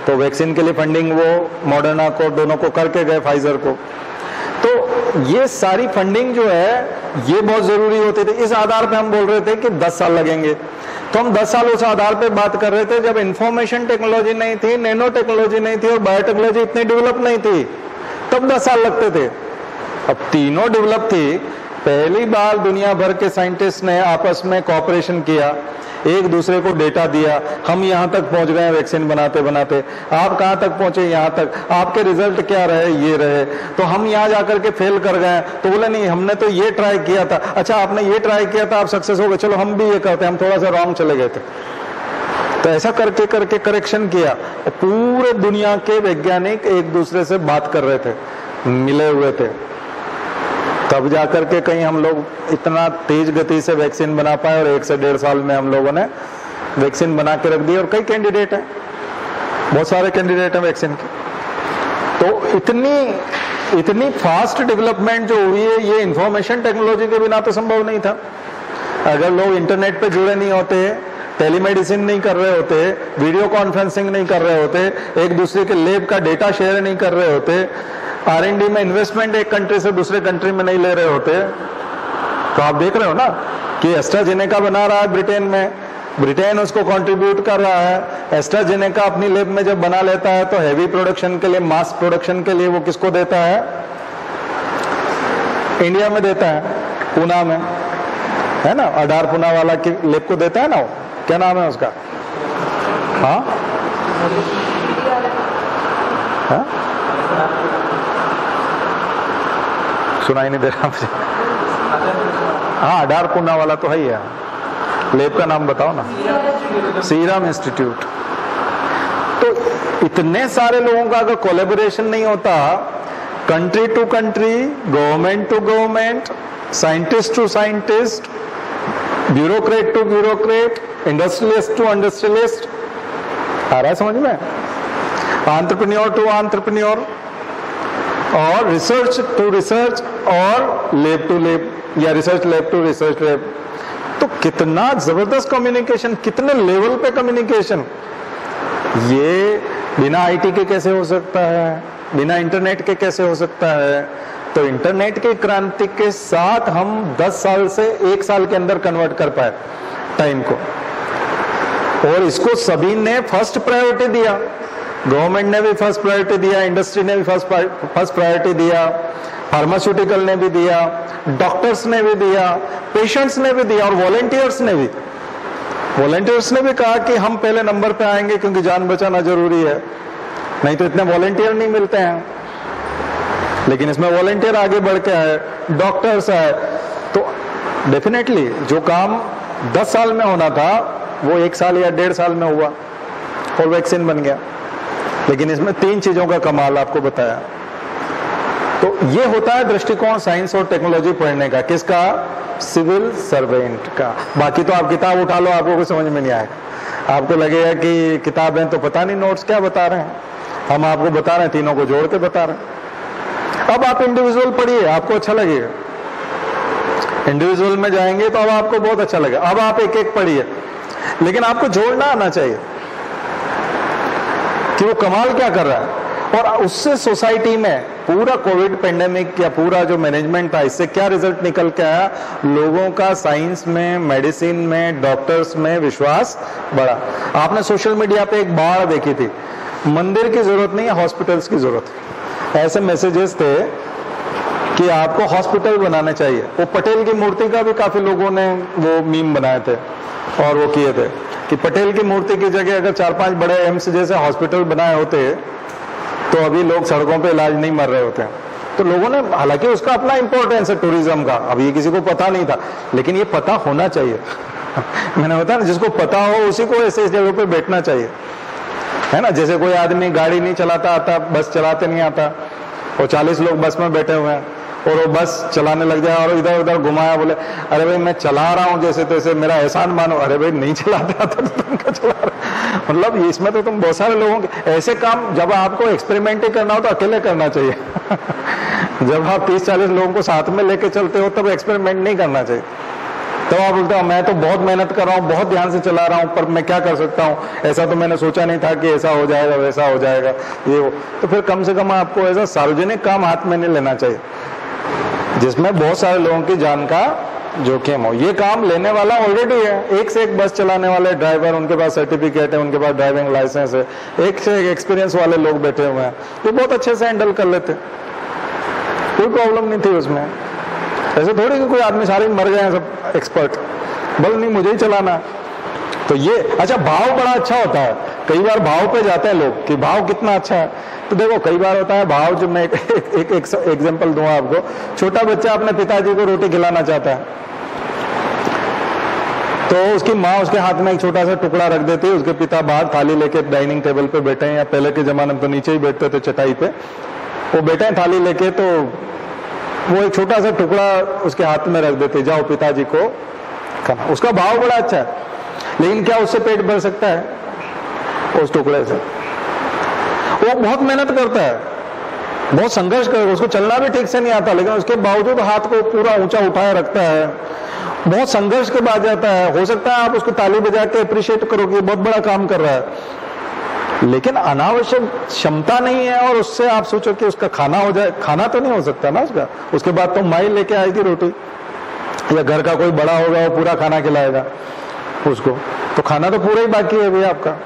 तो वैक्सीन के लिए फंडिंग वो मॉडर्ना को दोनों को करके गए, फाइजर को। तो ये सारी फंडिंग जो है ये बहुत जरूरी होती थी। इस आधार पे हम बोल रहे थे कि 10 साल लगेंगे, तो हम 10 साल उस आधार पे बात कर रहे थे जब इंफॉर्मेशन टेक्नोलॉजी नहीं थी, नैनो टेक्नोलॉजी नहीं थी और बायोटेक्नोलॉजी इतनी डेवलप नहीं थी, तब 10 साल लगते थे। अब तीनों डेवलप थी। पहली बार दुनिया भर के साइंटिस्ट ने आपस में कोऑपरेशन किया, एक दूसरे को डेटा दिया, हम यहाँ तक पहुंच गए वैक्सीन बनाते बनाते, आप कहाँ तक पहुंचे, यहाँ तक, आपके रिजल्ट क्या रहे, ये रहे, तो हम यहाँ जाकर के फेल कर गए। तो बोले नहीं, हमने तो ये ट्राई किया था, अच्छा आपने ये ट्राई किया था, आप सक्सेस हो गए, चलो हम भी ये करते हैं, हम थोड़ा सा रॉन्ग चले गए थे। तो ऐसा करके करके करेक्शन किया, पूरे दुनिया के वैज्ञानिक एक दूसरे से बात कर रहे थे, मिले हुए थे, तब जाकर के कहीं हम लोग इतना तेज गति से वैक्सीन बना पाए, और 1 से 1.5 साल में हम लोगों ने वैक्सीन बना के रख दी। और कई कैंडिडेट हैं, बहुत सारे कैंडिडेट हैं वैक्सीन के। तो इतनी फास्ट डेवलपमेंट जो हुई है, ये इंफॉर्मेशन टेक्नोलॉजी के बिना तो संभव नहीं था। अगर लोग इंटरनेट पे जुड़े नहीं होते, टेलीमेडिसिन नहीं कर रहे होते, वीडियो कॉन्फ्रेंसिंग नहीं कर रहे होते, एक दूसरे के लैब का डेटा शेयर नहीं कर रहे होते, R&D में इन्वेस्टमेंट एक कंट्री से दूसरे कंट्री में नहीं ले रहे होते, तो आप देख रहे हो ना कि एस्ट्राजेनेका बना रहा है ब्रिटेन में, ब्रिटेन उसको कंट्रीब्यूट कर रहा है। एस्ट्राजेनेका अपनी लैब में जब बना लेता है तो हैवी प्रोडक्शन के लिए, मास प्रोडक्शन के लिए वो किसको देता है? इंडिया में देता है, पूना में, है ना, अडार पूना वाला की लैब को देता है ना, वो क्या नाम है उसका? हाँ हाँ, सुनाई नहीं दे रहा मुझे। हाँ, अडार पूना वाला तो है ही है। लैब का नाम बताओ ना। Serum institute. तो इतने सारे लोगों का अगर कोलैबोरेशन नहीं होता, country to country, government to government, scientist to scientist, bureaucrat to bureaucrat, industrialist to industrialist, आ रहा है समझ में? एंटरप्रेन्योर टू एंटरप्रेन्योर, और रिसर्च टू रिसर्च, और लैब टू लैब, या research lab to research lab. तो कितना जबरदस्त कम्युनिकेशन, कितने लेवल पे कम्युनिकेशन। ये बिना आईटी के कैसे हो सकता है, बिना इंटरनेट के कैसे हो सकता है? तो इंटरनेट की क्रांति के साथ हम 10 साल से 1 साल के अंदर कन्वर्ट कर पाए टाइम को, और इसको सभी ने फर्स्ट प्रायोरिटी दिया। गवर्नमेंट ने भी फर्स्ट प्रायोरिटी दिया, इंडस्ट्री ने भी फर्स्ट प्रायोरिटी दिया, फार्मास्यूटिकल ने भी दिया, डॉक्टर्स ने भी दिया, पेशेंट्स ने भी दिया, और वॉलंटियर्स ने भी। वॉलंटियर्स ने भी कहा कि हम पहले नंबर पे आएंगे क्योंकि जान बचाना जरूरी है, नहीं तो इतने वॉलंटियर नहीं मिलते हैं। लेकिन इसमें वॉलंटियर आगे बढ़ के आए, डॉक्टर्स आए, तो डेफिनेटली जो काम 10 साल में होना था वो 1 साल या 1.5 साल में हुआ और वैक्सीन बन गया। लेकिन इसमें 3 चीजों का कमाल आपको बताया। तो ये होता है दृष्टिकोण साइंस और टेक्नोलॉजी पढ़ने का, किसका? सिविल सर्वेंट का। बाकी तो आप किताब उठा लो, आपको कुछ समझ में नहीं आएगा, आपको लगेगा कि किताबें तो पता नहीं नोट्स क्या बता रहे हैं, हम आपको बता रहे हैं, तीनों को जोड़ के बता रहे हैं। अब आप इंडिविजुअल पढ़िए, आपको अच्छा लगेगा। इंडिविजुअल में जाएंगे तो अब आपको बहुत अच्छा लगेगा। अब आप एक एक पढ़िए, लेकिन आपको जोड़ना आना चाहिए कि वो कमाल क्या कर रहा है, और उससे सोसाइटी में पूरा कोविड पेंडेमिक या पूरा जो मैनेजमेंट था, इससे क्या रिजल्ट निकल के आया? लोगों का साइंस में, मेडिसिन में, डॉक्टर्स में विश्वास बढ़ा। आपने सोशल मीडिया पे एक बाढ़ देखी थी, मंदिर की जरूरत नहीं है, हॉस्पिटल्स की जरूरत है, ऐसे मैसेजेस थे कि आपको हॉस्पिटल बनाने चाहिए। वो पटेल की मूर्ति का भी काफी लोगों ने वो मीम बनाए थे और वो किए थे कि पटेल की मूर्ति की जगह अगर 4-5 बड़े एम्स जैसे हॉस्पिटल बनाए होते तो अभी लोग सड़कों पे इलाज नहीं मर रहे होते। तो लोगों ने, हालांकि उसका अपना इंपॉर्टेंस है टूरिज्म का, अब ये किसी को पता नहीं था, लेकिन ये पता होना चाहिए। मैंने बताया ना, जिसको पता हो उसी को ऐसे जगह पे बैठना चाहिए, है ना। जैसे कोई आदमी गाड़ी नहीं चलाता आता, बस चलाते नहीं आता, और 40 लोग बस में बैठे हुए हैं और वो बस चलाने लग जाए और इधर उधर घुमाया, बोले अरे भाई मैं चला रहा हूँ जैसे तैसे, मेरा एहसान मानो। अरे भाई नहीं चलाते आता तो तुम क्या चला रहे? मतलब इसमें तो तुम बहुत सारे लोगों के ऐसे काम, जब आपको एक्सपेरिमेंट ही करना हो तो अकेले करना चाहिए। जब आप 30-40 लोगों को साथ में लेके चलते हो तब एक्सपेरिमेंट नहीं करना चाहिए। तो आप बोलते हो मैं तो बहुत मेहनत कर रहा हूँ, बहुत ध्यान से चला रहा हूँ, पर मैं क्या कर सकता हूँ, ऐसा तो मैंने सोचा नहीं था कि ऐसा हो जाएगा वैसा हो जाएगा ये वो। तो फिर कम से कम आपको ऐसा सार्वजनिक काम हाथ में नहीं लेना चाहिए जिसमें बहुत सारे लोगों की जान का जोखिम हो। ये काम लेने वाला ऑलरेडी है, एक से एक बस चलाने वाले ड्राइवर, उनके पास सर्टिफिकेट है, उनके पास ड्राइविंग लाइसेंस है, एक से एक एक्सपीरियंस वाले लोग बैठे हुए हैं, ये बहुत अच्छे से हैंडल कर लेते, कोई प्रॉब्लम नहीं थी उसमें। ऐसे थोड़ी कि कोई आदमी सारे मर गए हैं सब एक्सपर्ट, बोल नहीं मुझे ही चलाना। तो ये अच्छा, भाव बड़ा अच्छा होता है। कई बार भाव पे जाते हैं लोग कि भाव कितना अच्छा है। तो देखो कई बार होता है भाव, जो मैं एक एग्जांपल दूंगा आपको। छोटा बच्चा अपने पिताजी को रोटी खिलाना चाहता है, तो उसकी माँ उसके हाथ में एक छोटा सा टुकड़ा रख देती है, उसके पिता बाहर थाली लेके डाइनिंग टेबल पे बैठे हैं, या पहले के जमाने में तो नीचे ही बैठते थे चटाई पे, वो बैठे हैं थाली लेके, तो वो एक छोटा सा टुकड़ा उसके हाथ में रख देते, जाओ पिताजी को खाना। उसका भाव बड़ा अच्छा है, लेकिन क्या उससे पेट भर सकता है उस टुकड़े से? वो बहुत मेहनत करता है, बहुत संघर्ष करता है, उसको चलना भी ठीक से नहीं आता, लेकिन उसके बावजूद हाथ को पूरा ऊंचा उठाए रखता है, बहुत संघर्ष के बाद जाता है। हो सकता है आप उसको ताली बजा के अप्रिशिएट करोगे, बहुत बड़ा काम कर रहा है, लेकिन अनावश्यक क्षमता नहीं है और उससे आप सोचो कि उसका खाना हो जाए, खाना तो नहीं हो सकता ना उसका। उसके बाद तो माई लेके आएगी रोटी, या घर का कोई बड़ा होगा वो पूरा खाना खिलाएगा उसको, तो खाना तो पूरा ही बाकी है भैया आपका।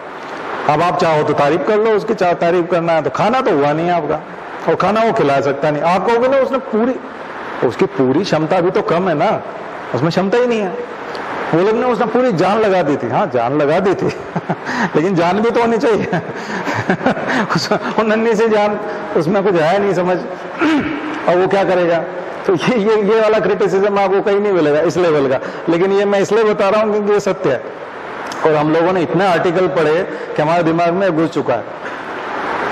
अब आप चाहो तो तारीफ कर लो उसकी, चाहो तारीफ करना है तो खाना तो हुआ नहीं है आपका, और खाना वो खिला सकता नहीं। आप कहोगे ना उसने पूरी, उसकी पूरी क्षमता भी तो कम है ना, उसमें क्षमता ही नहीं है। वो लोग ने उसने पूरी जान लगा दी थी, हाँ जान लगा दी थी लेकिन जान भी तो होनी चाहिए वो नन्ही सी जान, उसमें कुछ है नहीं समझ, और वो क्या करेगा? तो ये वाला क्रिटिसिज्म आपको कहीं नहीं मिलेगा इस लेवल का, लेकिन ये मैं इसलिए बता रहा हूँ क्योंकि ये सत्य है। और हम लोगों ने इतने आर्टिकल पढ़े कि हमारे दिमाग में घुस चुका है,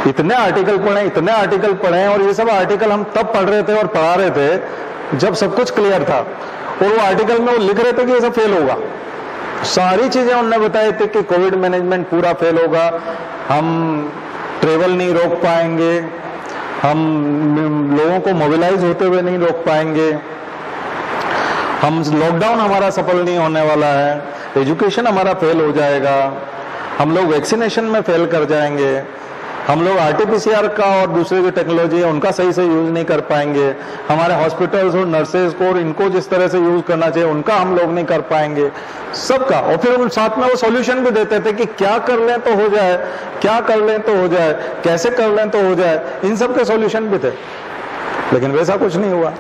इतने आर्टिकल पढ़े हैं, और ये सब आर्टिकल हम तब पढ़ रहे थे और पढ़ा रहे थे जब सब कुछ क्लियर था, और वो आर्टिकल में वो लिख रहे थे कि ये सब फेल होगा। सारी चीजें उन्होंने बताई थी कि कोविड मैनेजमेंट पूरा फेल होगा, हम ट्रेवल नहीं रोक पाएंगे, हम लोगों को मोबिलाइज होते हुए नहीं रोक पाएंगे, हम लॉकडाउन हमारा सफल नहीं होने वाला है, एजुकेशन हमारा फेल हो जाएगा, हम लोग वैक्सीनेशन में फेल कर जाएंगे, हम लोग आरटीपीसीआर का और दूसरे जो टेक्नोलॉजी है उनका सही से यूज नहीं कर पाएंगे, हमारे हॉस्पिटल्स और नर्सेज को और इनको जिस तरह से यूज करना चाहिए उनका हम लोग नहीं कर पाएंगे, सबका। और फिर उन साथ में वो सॉल्यूशन भी देते थे कि क्या कर लें तो हो जाए, क्या कर लें तो हो जाए, कैसे कर लें तो हो जाए, इन सब के सॉल्यूशन भी थे, लेकिन वैसा कुछ नहीं हुआ।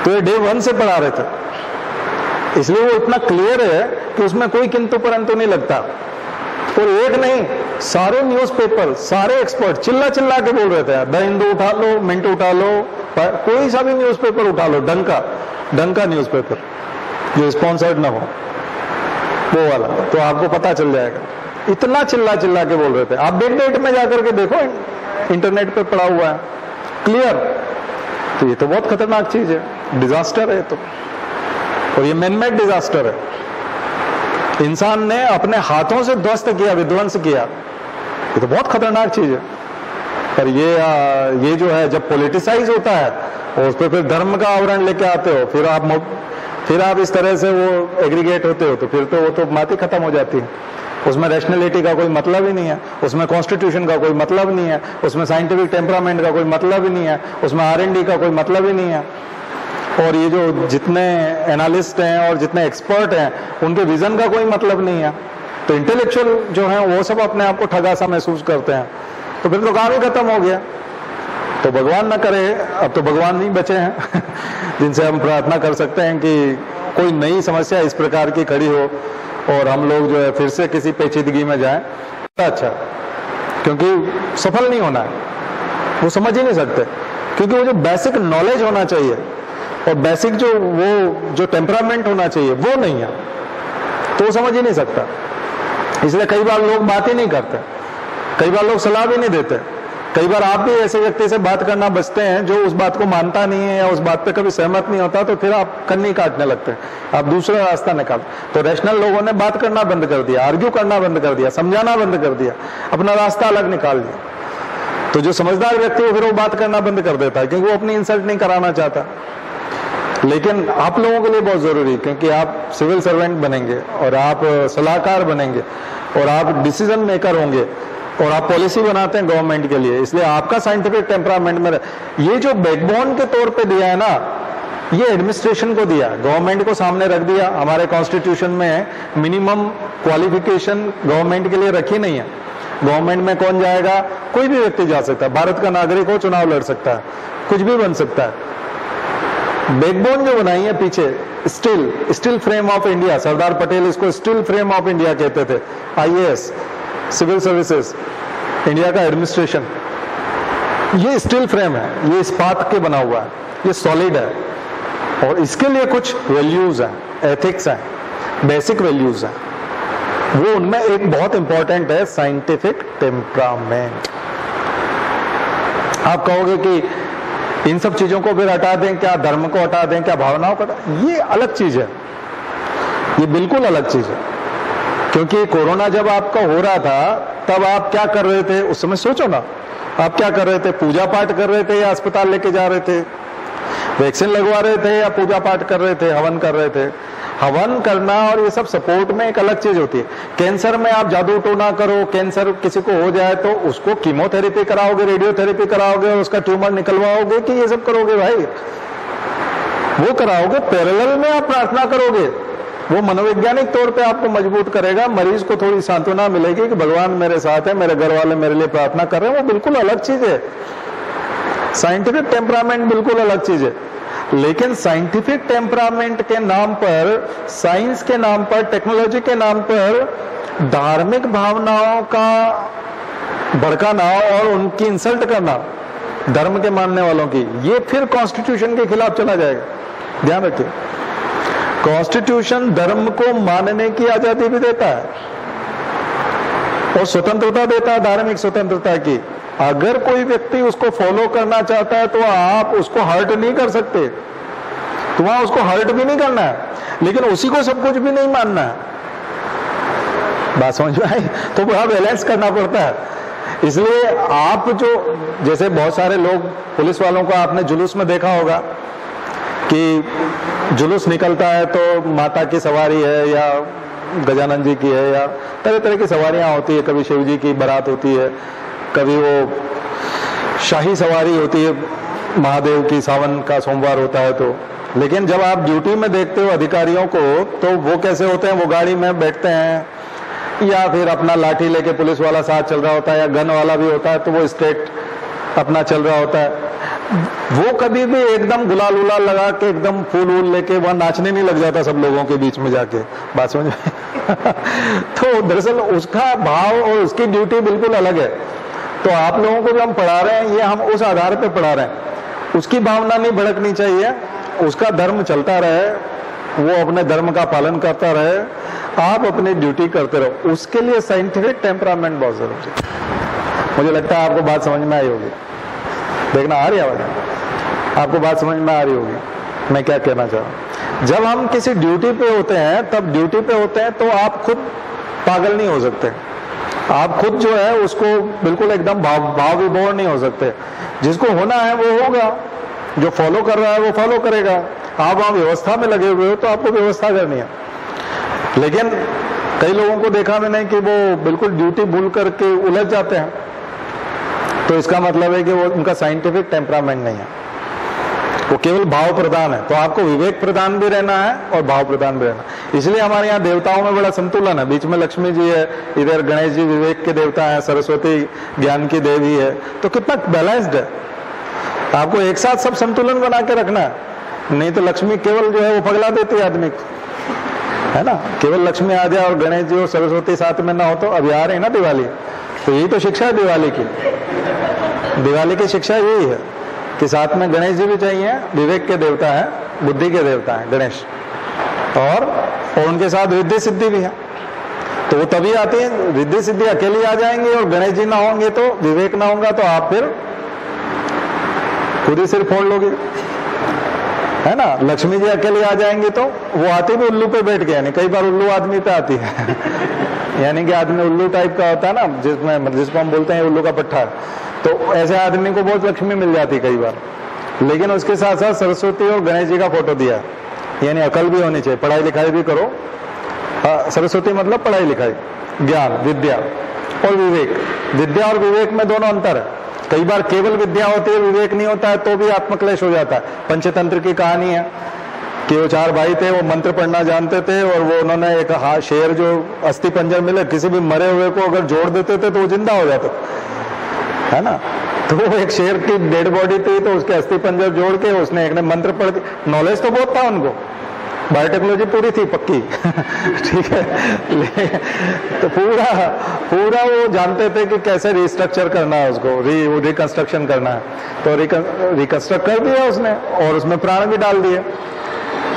तो ये डे 1 से पढ़ा रहे थे, इसलिए वो इतना क्लियर है कि उसमें कोई किंतु परंतु नहीं लगता। और एक नहीं, सारे न्यूज़पेपर, सारे एक्सपर्ट चिल्ला चिल्ला के बोल रहे थे, द हिंदू उठा लो, मिंट उठा लो, कोई सा भी न्यूज़पेपर उठा लो, डंका न्यूज़पेपर जो स्पॉन्सर्ड ना हो वो वाला, तो आपको पता चल जाएगा। इतना चिल्ला चिल्ला के बोल रहे थे। आप डेट में जाकर के देखो, इंटरनेट पे पड़ा हुआ है क्लियर। तो ये तो बहुत खतरनाक चीज है, डिजास्टर है तो, और ये मैन मेड डिजास्टर है। इंसान ने अपने हाथों से ध्वस्त किया, विध्वंस किया, ये तो बहुत खतरनाक चीज है। पर ये जो है जब पॉलिटिसाइज होता है और उस पर फिर धर्म का आवरण लेके आते हो, फिर आप इस तरह से वो एग्रीगेट होते हो, तो फिर तो वो तो बात ही खत्म हो जाती है। उसमें रैशनैलिटी का कोई मतलब ही नहीं है, उसमें कॉन्स्टिट्यूशन का कोई मतलब नहीं है, उसमें साइंटिफिक टेम्परामेंट का कोई मतलब ही नहीं है, उसमें R&D का कोई मतलब ही नहीं है। और ये जो जितने एनालिस्ट हैं और जितने एक्सपर्ट हैं उनके विजन का कोई मतलब नहीं है। तो इंटेलेक्चुअल जो है वो सब अपने आप को ठगा सा महसूस करते हैं, तो फिर तो काम ही खत्म हो गया। तो भगवान ना करे, अब तो भगवान नहीं बचे हैं जिनसे हम प्रार्थना कर सकते हैं कि कोई नई समस्या इस प्रकार की खड़ी हो और हम लोग जो है फिर से किसी पेचीदगी में जाएं। अच्छा, क्योंकि सफल नहीं होना है, वो समझ ही नहीं सकते, क्योंकि वो जो बेसिक नॉलेज होना चाहिए और बेसिक जो टेम्परामेंट होना चाहिए वो नहीं है, तो वो समझ ही नहीं सकता। इसलिए कई बार लोग बात ही नहीं करते, कई बार लोग सलाह भी नहीं देते, कई बार आप भी ऐसे व्यक्ति से बात करना बचते हैं जो उस बात को मानता नहीं है या उस बात पे कभी सहमत नहीं होता, तो फिर आप कन्नी काटने लगते हैं, आप दूसरा रास्ता निकाल। तो रैशनल लोगों ने बात करना बंद कर दिया, आर्ग्यू करना बंद कर दिया, समझाना बंद कर दिया, अपना रास्ता अलग निकाल लिया। तो जो समझदार व्यक्ति है फिर वो बात करना बंद कर देता है, क्योंकि वो अपनी इंसल्ट नहीं कराना चाहता। लेकिन आप लोगों के लिए बहुत जरूरी, क्योंकि आप सिविल सर्वेंट बनेंगे और आप सलाहकार बनेंगे और आप डिसीजन मेकर होंगे और आप पॉलिसी बनाते हैं गवर्नमेंट के लिए, इसलिए आपका साइंटिफिक टेम्परामेंट में ये जो बैकबोन के तौर पे दिया है ना, ये एडमिनिस्ट्रेशन को दिया, गवर्नमेंट को सामने रख दिया। हमारे कॉन्स्टिट्यूशन में मिनिमम क्वालिफिकेशन गवर्नमेंट के लिए रखी नहीं है। गवर्नमेंट में कौन जाएगा? कोई भी व्यक्ति जा सकता है, भारत का नागरिक हो, चुनाव लड़ सकता है, कुछ भी बन सकता है। बैकबोन जो बनाई है पीछे, steel frame of India, Sardar Patel इसको स्टील फ्रेम ऑफ इंडिया कहते थे। आईएएस, सिविल सर्विसेज, इंडिया का एडमिनिस्ट्रेशन, ये स्टील फ्रेम है, ये इस्पात के बना हुआ है, ये सॉलिड है और इसके लिए कुछ वैल्यूज हैं, एथिक्स हैं, बेसिक वैल्यूज हैं। वो उनमें एक बहुत इंपॉर्टेंट है साइंटिफिक टेम्परामेंट। आप कहोगे कि इन सब चीजों को फिर हटा दें क्या, धर्म को हटा दें क्या, भावनाओं को हटा, ये अलग चीज है, ये बिल्कुल अलग चीज है। क्योंकि कोरोना जब आपका हो रहा था तब आप क्या कर रहे थे उस समय सोचो ना, आप क्या कर रहे थे? पूजा पाठ कर रहे थे या अस्पताल लेके जा रहे थे? वैक्सीन लगवा रहे थे या पूजा पाठ कर रहे थे, हवन कर रहे थे? हवन करना और ये सब सपोर्ट में एक अलग चीज होती है। कैंसर में आप जादू टोना करो, कैंसर किसी को हो जाए तो उसको कीमोथेरेपी कराओगे, रेडियोथेरेपी कराओगे, उसका ट्यूमर निकलवाओगे कि ये सब करोगे? भाई वो कराओगे, पैरेलल में आप प्रार्थना करोगे, वो मनोवैज्ञानिक तौर पे आपको मजबूत करेगा, मरीज को थोड़ी सांत्वना मिलेगी कि भगवान मेरे साथ है, मेरे घर वाले मेरे लिए प्रार्थना कर रहे हैं। वो बिल्कुल अलग चीज है। साइंटिफिक टेम्परामेंट बिल्कुल अलग चीज है। लेकिन साइंटिफिक टेम्परामेंट के नाम पर, साइंस के नाम पर, टेक्नोलॉजी के नाम पर धार्मिक भावनाओं का भड़काना और उनकी इंसल्ट करना, धर्म के मानने वालों की, ये फिर कॉन्स्टिट्यूशन के खिलाफ चला जाएगा। ध्यान रखिए, कॉन्स्टिट्यूशन धर्म को मानने की आजादी भी देता है और स्वतंत्रता देता है, धार्मिक स्वतंत्रता की। अगर कोई व्यक्ति उसको फॉलो करना चाहता है तो आप उसको हर्ट नहीं कर सकते, तो वहां उसको हर्ट भी नहीं करना है, लेकिन उसी को सब कुछ भी नहीं मानना है। बात समझ में आई? तो बड़ा बैलेंस करना पड़ता है। इसलिए आप जो, जैसे बहुत सारे लोग, पुलिस वालों को आपने जुलूस में देखा होगा कि जुलूस निकलता है तो माता की सवारी है या गजानन जी की है या तरह तरह की सवारियां होती है, कभी शिव जी की बारात होती है, कभी वो शाही सवारी होती है महादेव की, सावन का सोमवार होता है तो। लेकिन जब आप ड्यूटी में देखते हो अधिकारियों को तो वो कैसे होते हैं? वो गाड़ी में बैठते हैं या फिर अपना लाठी लेके पुलिस वाला साथ चल रहा होता है, या गन वाला भी होता है तो वो स्ट्रेट अपना चल रहा होता है। वो कभी भी एकदम गुलाल उलाल लगा के एकदम फूल वूल लेके वहां नाचने नहीं लग जाता सब लोगों के बीच में जाके। बात समझ तो दरअसल उसका भाव और उसकी ड्यूटी बिल्कुल अलग है। तो आप लोगों को जो हम पढ़ा रहे हैं, ये हम उस आधार पे पढ़ा रहे हैं। उसकी भावना नहीं भड़कनी चाहिए, उसका धर्म चलता रहे, वो अपने धर्म का पालन करता रहे, आप अपनी ड्यूटी करते रहो। उसके लिए साइंटिफिक टेम्परामेंट बहुत जरूरी है। मुझे लगता है आपको बात समझ में आई होगी। देखना, आ रही आवाज? आपको बात समझ में आ रही होगी मैं क्या कहना चाह रहा हूं। जब हम किसी ड्यूटी पे होते हैं, तब ड्यूटी पे होते हैं तो आप खुद पागल नहीं हो सकते, आप खुद जो है उसको बिल्कुल एकदम भाव विभोर नहीं हो सकते। जिसको होना है वो होगा, जो फॉलो कर रहा है वो फॉलो करेगा। आप वहां व्यवस्था में लगे हुए हो तो आपको व्यवस्था करनी है। लेकिन कई लोगों को देखा मैंने कि वो बिल्कुल ड्यूटी भूल करके उलझ जाते हैं, तो इसका मतलब है कि वो उनका साइंटिफिक टेम्परामेंट नहीं है, वो केवल भाव प्रधान है। तो आपको विवेक प्रधान भी रहना है और भाव प्रधान भी रहना है। इसलिए हमारे यहाँ देवताओं में बड़ा संतुलन है। बीच में लक्ष्मी जी है, इधर गणेश जी विवेक के देवता है, सरस्वती ज्ञान की देवी है, तो कितना बैलेंस्ड है। आपको एक साथ सब संतुलन बना के रखना है, नहीं तो लक्ष्मी केवल जो है वो पगला देती है आदमी को, है ना। केवल लक्ष्मी आ जाए और गणेश जी और सरस्वती साथ में ना हो तो, अभी आ रही है ना दिवाली, तो यही तो शिक्षा है दिवाली की। दिवाली की शिक्षा यही है कि साथ में गणेश जी भी चाहिए, विवेक के देवता है, बुद्धि के देवता है गणेश, और उनके साथ रिद्धि सिद्धि भी है। तो वो तभी आती है, रिद्धि सिद्धि अकेली आ जाएंगे और गणेश जी ना होंगे तो, विवेक ना होगा तो आप फिर खुद ही सिर फोड़ लोगे, है ना। लक्ष्मी जी अकेले आ जाएंगे तो वो आती भी उल्लू पे बैठ के, यानी कई बार उल्लू आदमी पे आती है यानी कि आदमी उल्लू टाइप का होता है ना, जिसको हम बोलते हैं उल्लू का पट्टा है, तो ऐसे आदमी को बहुत लक्ष्मी मिल जाती कई बार। लेकिन उसके साथ साथ सरस्वती और गणेश जी का फोटो दिया, यानी अकल भी होनी चाहिए, पढ़ाई लिखाई भी करो। सरस्वती मतलब पढ़ाई लिखाई, ज्ञान, विद्या और विवेक। विद्या और विवेक में दोनों अंतर है। कई बार केवल विद्या होती है, विवेक नहीं होता है, तो भी आत्मक्लेश हो जाता है। पंचतंत्र की कहानी है कि वो 4 भाई थे, वो मंत्र पढ़ना जानते थे, और वो उन्होंने एक शेर जो अस्थि पंजर मिले, किसी भी मरे हुए को अगर जोड़ देते थे तो वो जिंदा हो जाता, है ना। तो वो एक शेर की डेड बॉडी थी, तो उसके अस्थि पंजर जोड़ के उसने एक ने मंत्र पढ़ के, नॉलेज तो बहुत था उनको, बायोटेक्नोलॉजी पूरी थी पक्की ठीक है। तो पूरा वो जानते थे कि कैसे रिस्ट्रक्चर करना है उसको, रिकंस्ट्रक्शन करना है। तो रिकंस्ट्रक्ट कर दिया उसने, और उसमें प्राण भी डाल दिए।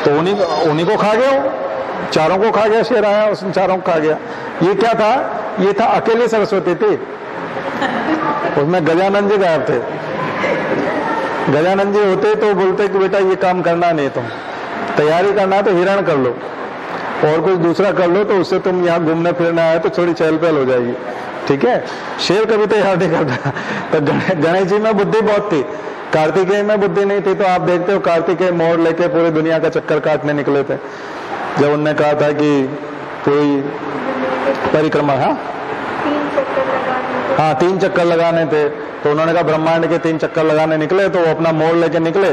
तो उन्हीं को खा गया, वो चारों को खा गया, शेर आया उसने चारों को खा गया। ये क्या था? ये था अकेली सरस्वती थी, उसमें गजानंद जी गायब थे। गजानंद जी होते तो बोलते कि बेटा ये काम करना नहीं, तुम तैयारी करना है तो हिरण कर लो और कुछ दूसरा कर लो, तो उससे तुम यहाँ घूमने फिरने आए तो थोड़ी चहल पहल हो जाएगी, ठीक है। शेर कभी तैयार नहीं करता। तो गणेश जी में बुद्धि बहुत थी, कार्तिकेय में बुद्धि नहीं थी। तो आप देखते हो कार्तिकेय मोड़ लेके पूरी दुनिया का चक्कर काटने निकले थे, जब उनने कहा था कि पूरी परिक्रमा, हाँ 3 चक्कर लगाने थे। तो उन्होंने कहा ब्रह्मांड के 3 चक्कर लगाने निकले, तो वो अपना मोड़ लेके निकले।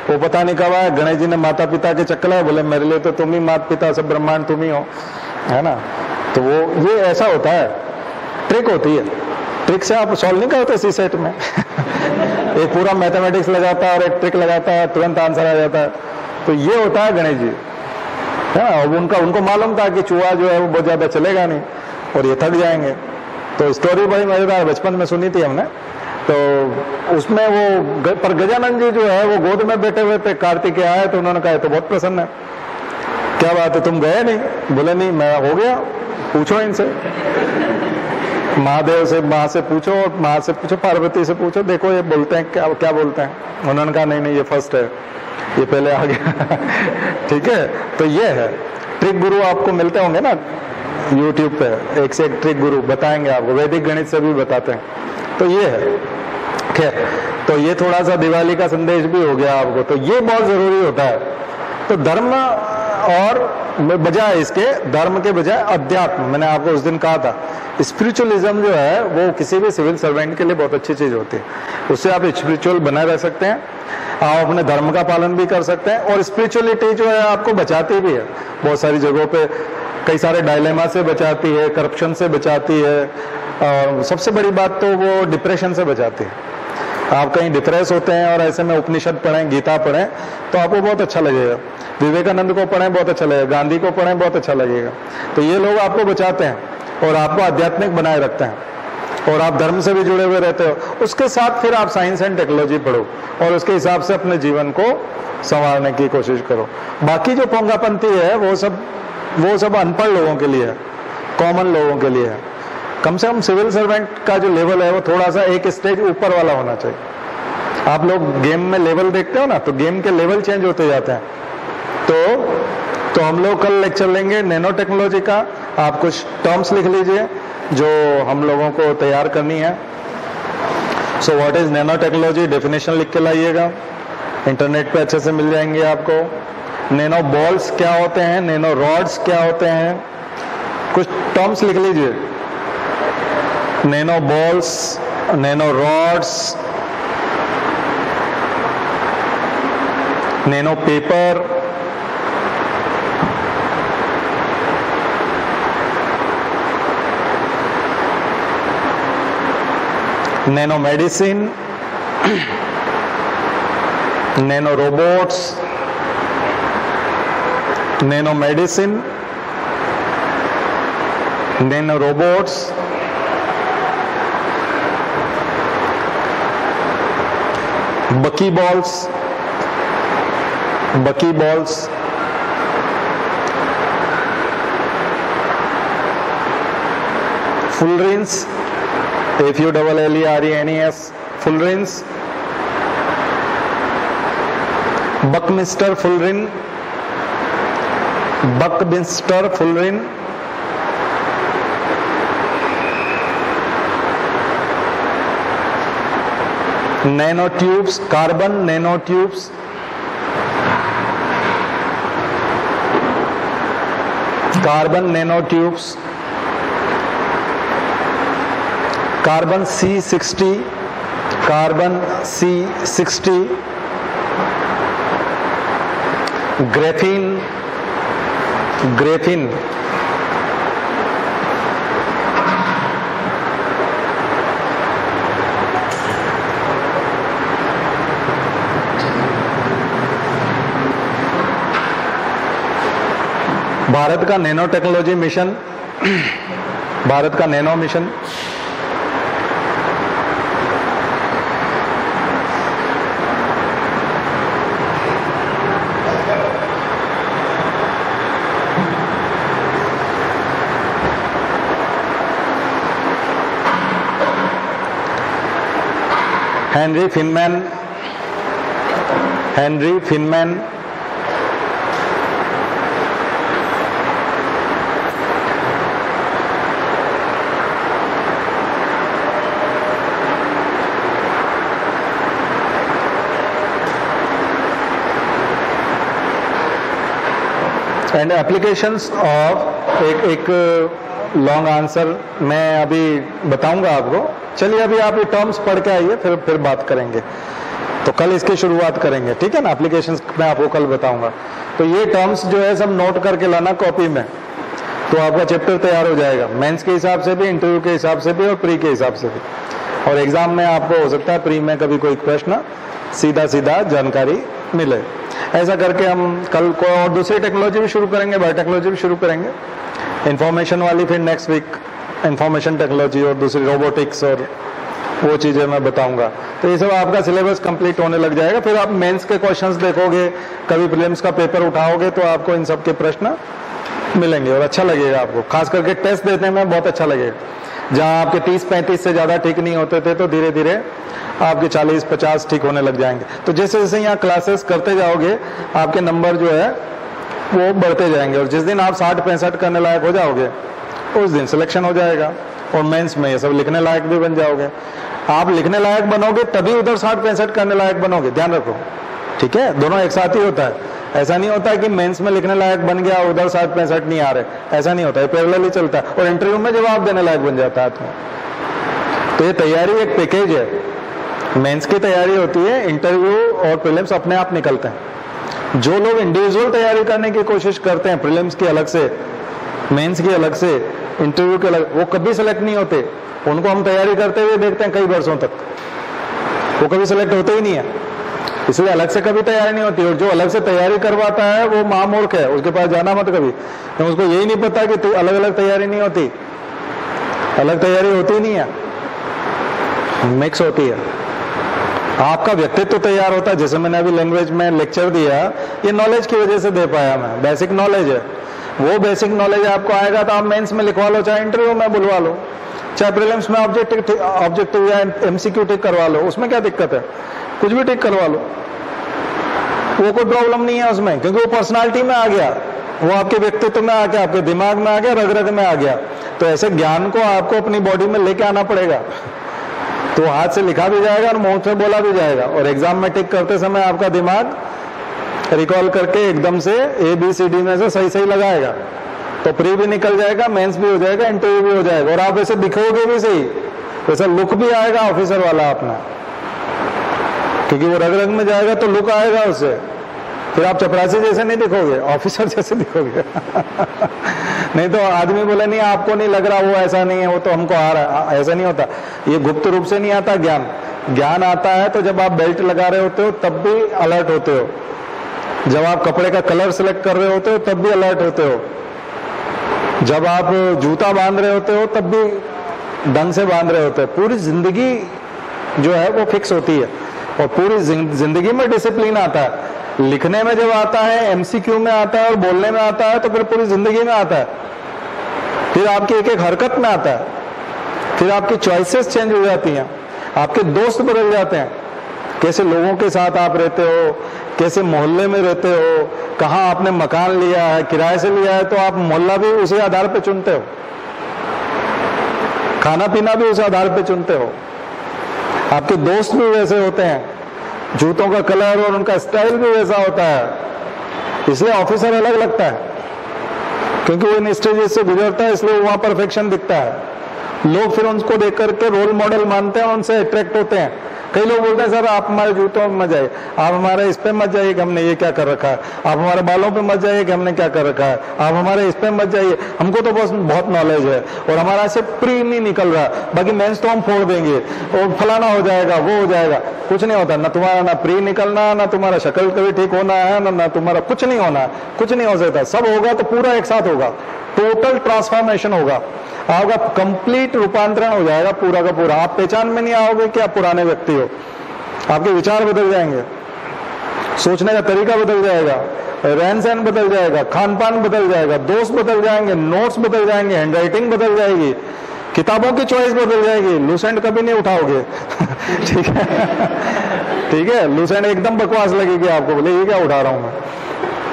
वो पता नहीं कब आया, गणेश जी ने माता पिता के चक्कर लगाए, बोले मेरे लिए तो तुम ही माता पिता, सब ब्रह्मांड तुम ही हो, है ना। तो वो ये ऐसा होता है, ट्रिक होती है। ट्रिक से आप सॉल्व नहीं करते सीसेट में एक पूरा मैथमेटिक्स लगाता है और एक ट्रिक लगाता है, तुरंत आंसर आ जाता है। तो ये होता है गणेश जी, है ना। अब उनको मालूम था कि चूहा जो है वो बहुत ज्यादा चलेगा नहीं और ये थक जाएंगे। तो स्टोरी बड़ी मजेदार, बचपन में सुनी थी हमने। तो उसमें वो पर गजानंद जी जो है वो गोद में बैठे हुए थे, कार्तिकेय आए तो उन्होंने कहा तो बहुत प्रसन्न है, क्या बात है तुम गए नहीं? बोले नहीं, मैं हो गया, पूछो इनसे, महादेव से, माँ से पूछो, और माँ से पूछो, पार्वती से पूछो, देखो ये बोलते हैं क्या क्या बोलते हैं। उन्होंने कहा नहीं ये फर्स्ट है, ये पहले आ गया ठीक है। तो ये है ट्रिक गुरु, आपको मिलते होंगे ना यूट्यूब पे, एक से एक ट्रिक गुरु बताएंगे आपको, वैदिक गणित से भी बताते हैं। तो ये है, खैर। तो ये थोड़ा सा दिवाली का संदेश भी हो गया आपको, तो ये बहुत जरूरी होता है। तो धर्म और बजाय इसके, धर्म के बजाय अध्यात्म, मैंने आपको उस दिन कहा था, स्पिरिचुअलिज्म जो है वो किसी भी सिविल सर्वेंट के लिए बहुत अच्छी चीज होती है। उससे आप स्पिरिचुअल बने रह सकते हैं, आप अपने धर्म का पालन भी कर सकते हैं, और स्पिरिचुअलिटी जो है आपको बचाती भी है बहुत सारी जगहों पे, कई सारे डायलेमा से बचाती है, करप्शन से बचाती है, और सबसे बड़ी बात तो वो डिप्रेशन से बचाती है। आप कहीं डिप्रेस होते हैं और ऐसे में उपनिषद पढ़ें, गीता पढ़ें, तो आपको बहुत अच्छा लगेगा। विवेकानंद को पढ़ें, बहुत अच्छा लगेगा। गांधी को पढ़ें, बहुत अच्छा लगेगा। तो ये लोग आपको बचाते हैं और आपको आध्यात्मिक बनाए रखते हैं, और आप धर्म से भी जुड़े हुए रहते हो। उसके साथ फिर आप साइंस एंड टेक्नोलॉजी पढ़ो और उसके हिसाब से अपने जीवन को संवारने की कोशिश करो। बाकी जो पोंगापंथी है वो सब अनपढ़ लोगों के लिए है, कॉमन लोगों के लिए है। कम से कम सिविल सर्वेंट का जो लेवल है वो थोड़ा सा एक स्टेज ऊपर वाला होना चाहिए। आप लोग गेम में लेवल देखते हो ना, तो गेम के लेवल चेंज होते जाते हैं। तो हम लोग कल लेक्चर लेंगे नैनो टेक्नोलॉजी का। आप कुछ टर्म्स लिख लीजिए जो हम लोगों को तैयार करनी है। So what is nano technology, definition लिख के लाइएगा, इंटरनेट पे अच्छे से मिल जाएंगे आपको। नैनो बॉल्स क्या होते हैं, नैनो रॉड्स क्या होते हैं, कुछ टर्म्स लिख लीजिए। Nano balls, nano rods, nano paper, nano medicine, nano robots, nano medicine, nano robots, bucky balls, fullerenes, FULLERENES, fullerenes, buckminster fullerene, nano tubes, carbon nano tubes, carbon nano tubes, carbon C60, carbon C60, graphene, Bharat का नैनो टेक्नोलॉजी मिशन, भारत का nano mission, Henry Feynman, and applications of एक लॉन्ग आंसर मैं अभी बताऊंगा आपको। चलिए अभी आप ये टर्म्स पढ़ के आइए, फिर बात करेंगे। तो कल इसकी शुरुआत करेंगे, ठीक है ना। एप्लीकेशंस मैं आपको कल बताऊंगा। तो ये टर्म्स जो है सब नोट करके लाना कॉपी में, तो आपका चैप्टर तैयार हो जाएगा मेंस के हिसाब से भी, इंटरव्यू के हिसाब से भी और प्री के हिसाब से भी। और एग्जाम में आपको हो सकता है प्री में कभी कोई प्रश्न सीधा जानकारी मिले। ऐसा करके हम कल को और दूसरी टेक्नोलॉजी भी शुरू करेंगे, बायोटेक्नोलॉजी भी शुरू करेंगे, इंफॉर्मेशन वाली फिर नेक्स्ट वीक इंफॉर्मेशन टेक्नोलॉजी और दूसरी रोबोटिक्स और वो चीज़ें मैं बताऊंगा। तो ये सब आपका सिलेबस कंप्लीट होने लग जाएगा। फिर आप मेंस के क्वेश्चंस देखोगे, कभी प्रीलिम्स का पेपर उठाओगे तो आपको इन सब के प्रश्न मिलेंगे और अच्छा लगेगा आपको। खास करके टेस्ट देने में बहुत अच्छा लगेगा। जहाँ आपके 30-35 से ज़्यादा ठीक नहीं होते थे, तो धीरे धीरे आपके 40-50 ठीक होने लग जाएंगे। तो जैसे जैसे यहाँ क्लासेस करते जाओगे आपके नंबर जो है वो बढ़ते जाएंगे, और जिस दिन आप 60-65 करने लायक हो जाओगे उस दिन सिलेक्शन हो जाएगा, और मेंस में ये सब लिखने लायक भी बन जाओगे। आप लिखने लायक बनोगे तभी उधर 60-65 करने लायक बनोगे, ध्यान रखो, ठीक है। दोनों एक साथ ही होता है। ऐसा नहीं होता है कि मेंस में लिखने लायक बन गया उधर 60-65 नहीं आ रहे, ऐसा नहीं होता है, पैरेलल ही चलता है। और इंटरव्यू में जवाब देने लायक बन जाता है तो ये तैयारी एक पैकेज है। मेंस की तैयारी होती है, इंटरव्यू और प्रीलिम्स अपने आप निकलते हैं। जो लोग इंडिविजुअल तैयारी करने की कोशिश करते हैं, प्रीलिम्स की अलग से, मेंस की अलग से, इंटरव्यू के अलग, वो कभी सेलेक्ट नहीं होते। उनको हम तैयारी करते हुए देखते हैं कई वर्षों तक, वो कभी सेलेक्ट होते ही नहीं है, इसलिए अलग से कभी तैयारी नहीं होती। और जो अलग से तैयारी करवाता है वो महामूर्ख है, उसके पास जाना मत कभी, तो उसको यही नहीं पता कि अलग अलग तैयारी नहीं होती, अलग तैयारी होती नहीं है, मिक्स होती है। आपका व्यक्तित्व तैयार होता है। जैसे मैंने अभी लैंग्वेज में लेक्चर दिया, ये नॉलेज की वजह से दे पाया मैं, बेसिक नॉलेज है। वो बेसिक नॉलेज आपको आएगा तो आप मेंस में लिखवा लो, चाहे इंटरव्यू में बुलवा लो, चाहे प्रीलिम्स में ऑब्जेक्टिव या MCQ टिक करवा लो, उसमें क्या दिक्कत है, कुछ भी टिक करवा लो, वो कोई प्रॉब्लम नहीं है उसमें, क्योंकि वो पर्सनालिटी में आ गया, वो आपके व्यक्तित्व में आ गया, आपके दिमाग में आ गया, रग रग में आ गया। तो ऐसे ज्ञान को आपको अपनी बॉडी में लेके आना पड़ेगा, तो हाथ से लिखा भी जाएगा और मुंह से बोला भी जाएगा, और एग्जाम में टिक करते समय आपका दिमाग रिकॉल करके एकदम से ABCD में से सही सही लगाएगा, तो प्री भी निकल जाएगा, मेंस भी हो जाएगा, इंटरव्यू भी हो जाएगा, और आप ऐसे दिखोगे भी सही, वैसा लुक भी आएगा ऑफिसर वाला अपना, क्योंकि वो रग रग में जाएगा तो लुक आएगा उससे। फिर आप चपरासी जैसे नहीं दिखोगे, ऑफिसर जैसे दिखोगे। नहीं तो आदमी बोले नहीं आपको नहीं लग रहा, वो ऐसा नहीं है, वो तो हमको आ रहा है, ऐसा नहीं होता। ये गुप्त रूप से नहीं आता ज्ञान, ज्ञान आता है तो जब आप बेल्ट लगा रहे होते हो तब भी अलर्ट होते हो, जब आप कपड़े का कलर सिलेक्ट कर रहे होते हो तब भी अलर्ट होते हो, जब आप जूता बांध रहे होते हो तब भी ढंग से बांध रहे होते हो। पूरी जिंदगी जो है वो फिक्स होती है और पूरी जिंदगी में डिसिप्लिन आता है। लिखने में जब आता है, एमसीक्यू में आता है और बोलने में आता है तो फिर पूरी जिंदगी में आता है, फिर आपकी एक एक हरकत में आता है, फिर आपकी चॉइसेस चेंज हो जाती हैं, आपके दोस्त बदल जाते हैं, कैसे लोगों के साथ आप रहते हो, कैसे मोहल्ले में रहते हो, कहाँ आपने मकान लिया है, किराए से लिया है तो आप मोहल्ला भी उसी आधार पे चुनते हो, खाना पीना भी उस आधार पे चुनते हो, आपके दोस्त भी वैसे होते हैं, जूतों का कलर और उनका स्टाइल भी वैसा होता है। इसलिए ऑफिसर अलग लगता है क्योंकि वो इन स्टेजेस से गुजरता है, इसलिए वहां परफेक्शन दिखता है। लोग फिर उनको देख करके रोल मॉडल मानते हैं, उनसे अट्रैक्ट होते हैं। कई लोग बोलते हैं सर आप हमारे जूतों में मत जाइए, आप हमारे इस पे मत जाइए कि हमने ये क्या कर रखा है, आप हमारे बालों पे मत जाइए कि हमने क्या कर रखा है, आप हमारे इस पे मत जाइए, हमको तो बहुत नॉलेज है और हमारा से प्री नहीं निकल रहा, बाकी मेंस तो हम फोड़ देंगे और फलाना हो जाएगा, वो हो जाएगा। कुछ नहीं होता, ना तुम्हारा ना प्री निकलना, ना तुम्हारा शक्ल कभी ठीक होना है, ना तुम्हारा कुछ नहीं होना, कुछ नहीं हो सकता। सब होगा तो पूरा एक साथ होगा, टोटल ट्रांसफॉर्मेशन होगा, आपका कंप्लीट रूपांतरण हो जाएगा पूरा का पूरा। आप पहचान में नहीं आओगे कि आप पुराने व्यक्ति हो, आपके विचार बदल जाएंगे, सोचने का तरीका बदल जाएगा, रहन सहन बदल जाएगा, खान पान बदल जाएगा, दोस्त बदल जाएंगे, नोट्स बदल जाएंगे, हैंडराइटिंग बदल जाएगी, किताबों की चॉइस बदल जाएगी, लूसेंट कभी नहीं उठाओगे ठीक है ठीक है, लूसेंट एकदम बकवास लगेगी आपको, बोले ये क्या उठा रहा हूं मैं,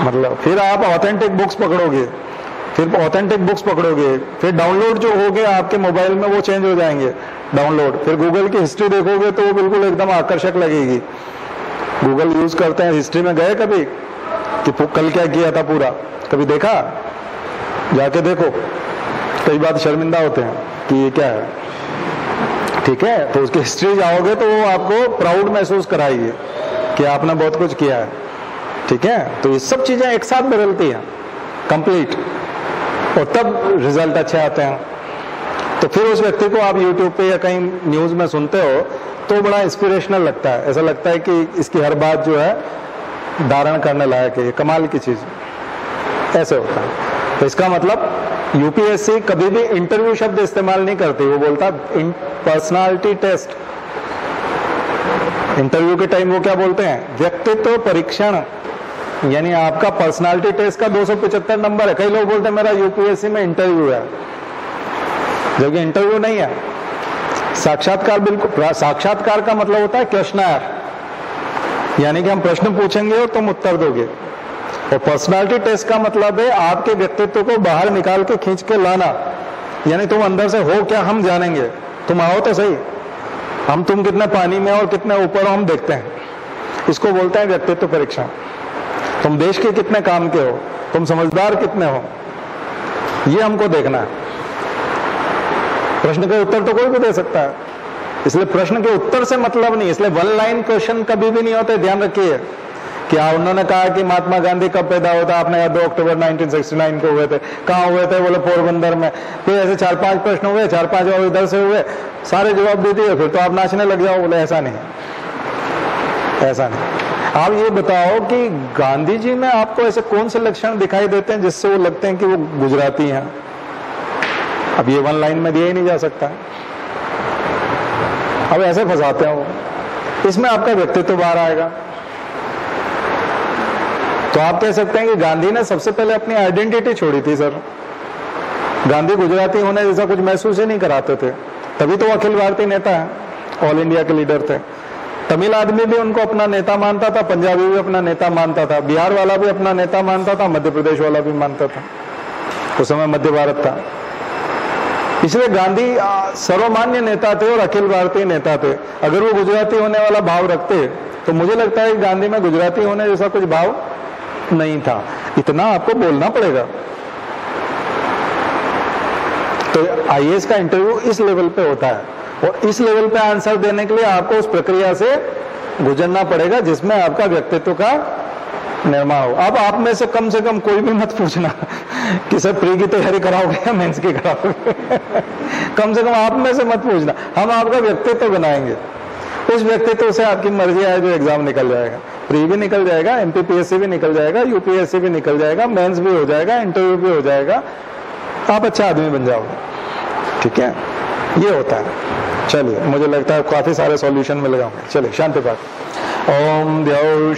मतलब। फिर आप ऑथेंटिक बुक्स पकड़ोगे, फिर ऑथेंटिक बुक्स पकड़ोगे, फिर डाउनलोड जो हो गए आपके मोबाइल में वो चेंज हो जाएंगे डाउनलोड। फिर गूगल की हिस्ट्री देखोगे तो वो बिल्कुल एकदम आकर्षक लगेगी। गूगल यूज करते हैं, हिस्ट्री में गए कभी कि कल क्या किया था पूरा, कभी देखा? जाके देखो, कई बार शर्मिंदा होते हैं कि ये क्या है, ठीक है। तो उसकी हिस्ट्री जाओगे तो वो आपको प्राउड महसूस कराएगी कि आपने बहुत कुछ किया है, ठीक है। तो ये सब चीजें एक साथ बदलती हैं कंप्लीट, और तब रिजल्ट अच्छे आते हैं। तो फिर उस व्यक्ति को आप यूट्यूब पे या कहीं न्यूज में सुनते हो तो बड़ा इंस्पिरेशनल लगता है, ऐसा लगता है कि इसकी हर बात जो है धारण करने लायक है, कमाल की चीज ऐसे होता है। तो इसका मतलब यूपीएससी कभी भी इंटरव्यू शब्द इस्तेमाल नहीं करती, वो बोलता पर्सनालिटी टेस्ट। इंटरव्यू के टाइम वो क्या बोलते हैं? व्यक्तित्व परीक्षण, यानी आपका पर्सनालिटी टेस्ट का 275 नंबर है। कई लोग बोलते हैं मेरा यूपीएससी में इंटरव्यू है, जबकि इंटरव्यू नहीं है, साक्षात्कार। बिल्कुल, साक्षात्कार का मतलब होता है क्वेश्चनर, यानी कि हम प्रश्न पूछेंगे और तुम उत्तर दोगे। और पर्सनालिटी टेस्ट का मतलब है आपके व्यक्तित्व को बाहर निकाल के खींच के लाना, यानी तुम अंदर से हो क्या हम जानेंगे, तुम आओ तो सही, हम तुम कितने पानी में और कितने ऊपर हो हम देखते हैं। इसको बोलते हैं व्यक्तित्व परीक्षण। तुम देश के कितने काम के हो, तुम समझदार कितने हो, ये हमको देखना है। प्रश्न के उत्तर तो कोई भी दे सकता है, इसलिए प्रश्न के उत्तर से मतलब नहीं, इसलिए वन लाइन क्वेश्चन कभी भी नहीं होते, ध्यान रखिए। क्या उन्होंने कहा कि महात्मा गांधी कब पैदा हुआ था, आपने कहा 2 अक्टूबर 1969 को हुए थे, कहाँ हुए थे, बोले पोरबंदर में। फिर ऐसे 4-5 प्रश्न हुए, 4-5 और इधर से हुए, सारे जवाब दे दिए, फिर तो आप नाचने लग जाओ। बोले ऐसा नहीं, ऐसा नहीं। आप ये बताओ कि गांधी जी में आपको ऐसे कौन से लक्षण दिखाई देते हैं जिससे वो लगते हैं कि वो गुजराती हैं? अब ये वन लाइन में दिया ही नहीं जा सकता, अब ऐसे फंसाते हैं वो। इसमें आपका व्यक्तित्व बाहर आएगा। तो आप कह सकते हैं कि गांधी ने सबसे पहले अपनी आइडेंटिटी छोड़ी थी। सर, गांधी गुजराती होने जैसा कुछ महसूस ही नहीं कराते थे, तभी तो अखिल भारतीय नेता है, ऑल इंडिया के लीडर थे। तमिल आदमी भी उनको अपना नेता मानता था, पंजाबी भी अपना नेता मानता था, बिहार वाला भी अपना नेता मानता था, मध्य प्रदेश वाला भी मानता था। उस समय मध्य भारत था, इसलिए गांधी सर्वमान्य नेता थे और अखिल भारतीय नेता थे। अगर वो गुजराती होने वाला भाव रखते तो मुझे लगता है कि गांधी में गुजराती होने जैसा कुछ भाव नहीं था। इतना आपको बोलना पड़ेगा। तो आईएएस का इंटरव्यू इस लेवल पे होता है, और इस लेवल पे आंसर देने के लिए आपको उस प्रक्रिया से गुजरना पड़ेगा जिसमें आपका व्यक्तित्व का निर्माण हो। अब आप में से कम कोई भी मत पूछना कि सर प्री की तैयारी कराओगे या मेंस की कराओगे कम से कम आप में से मत पूछना, हम आपका व्यक्तित्व बनाएंगे। उस व्यक्तित्व से आपकी मर्जी आए जो एग्जाम निकल जाएगा, प्री भी निकल जाएगा, एमपीपीएससी भी निकल जाएगा, यूपीएससी भी निकल जाएगा, मेंस भी हो जाएगा, इंटरव्यू भी हो जाएगा, आप अच्छा आदमी बन जाओगे। ठीक है, ये होता है। चलिए, मुझे लगता है काफी सारे सॉल्यूशन मिल गए होंगे। चलिए शांति पाठ। ओम द्यौ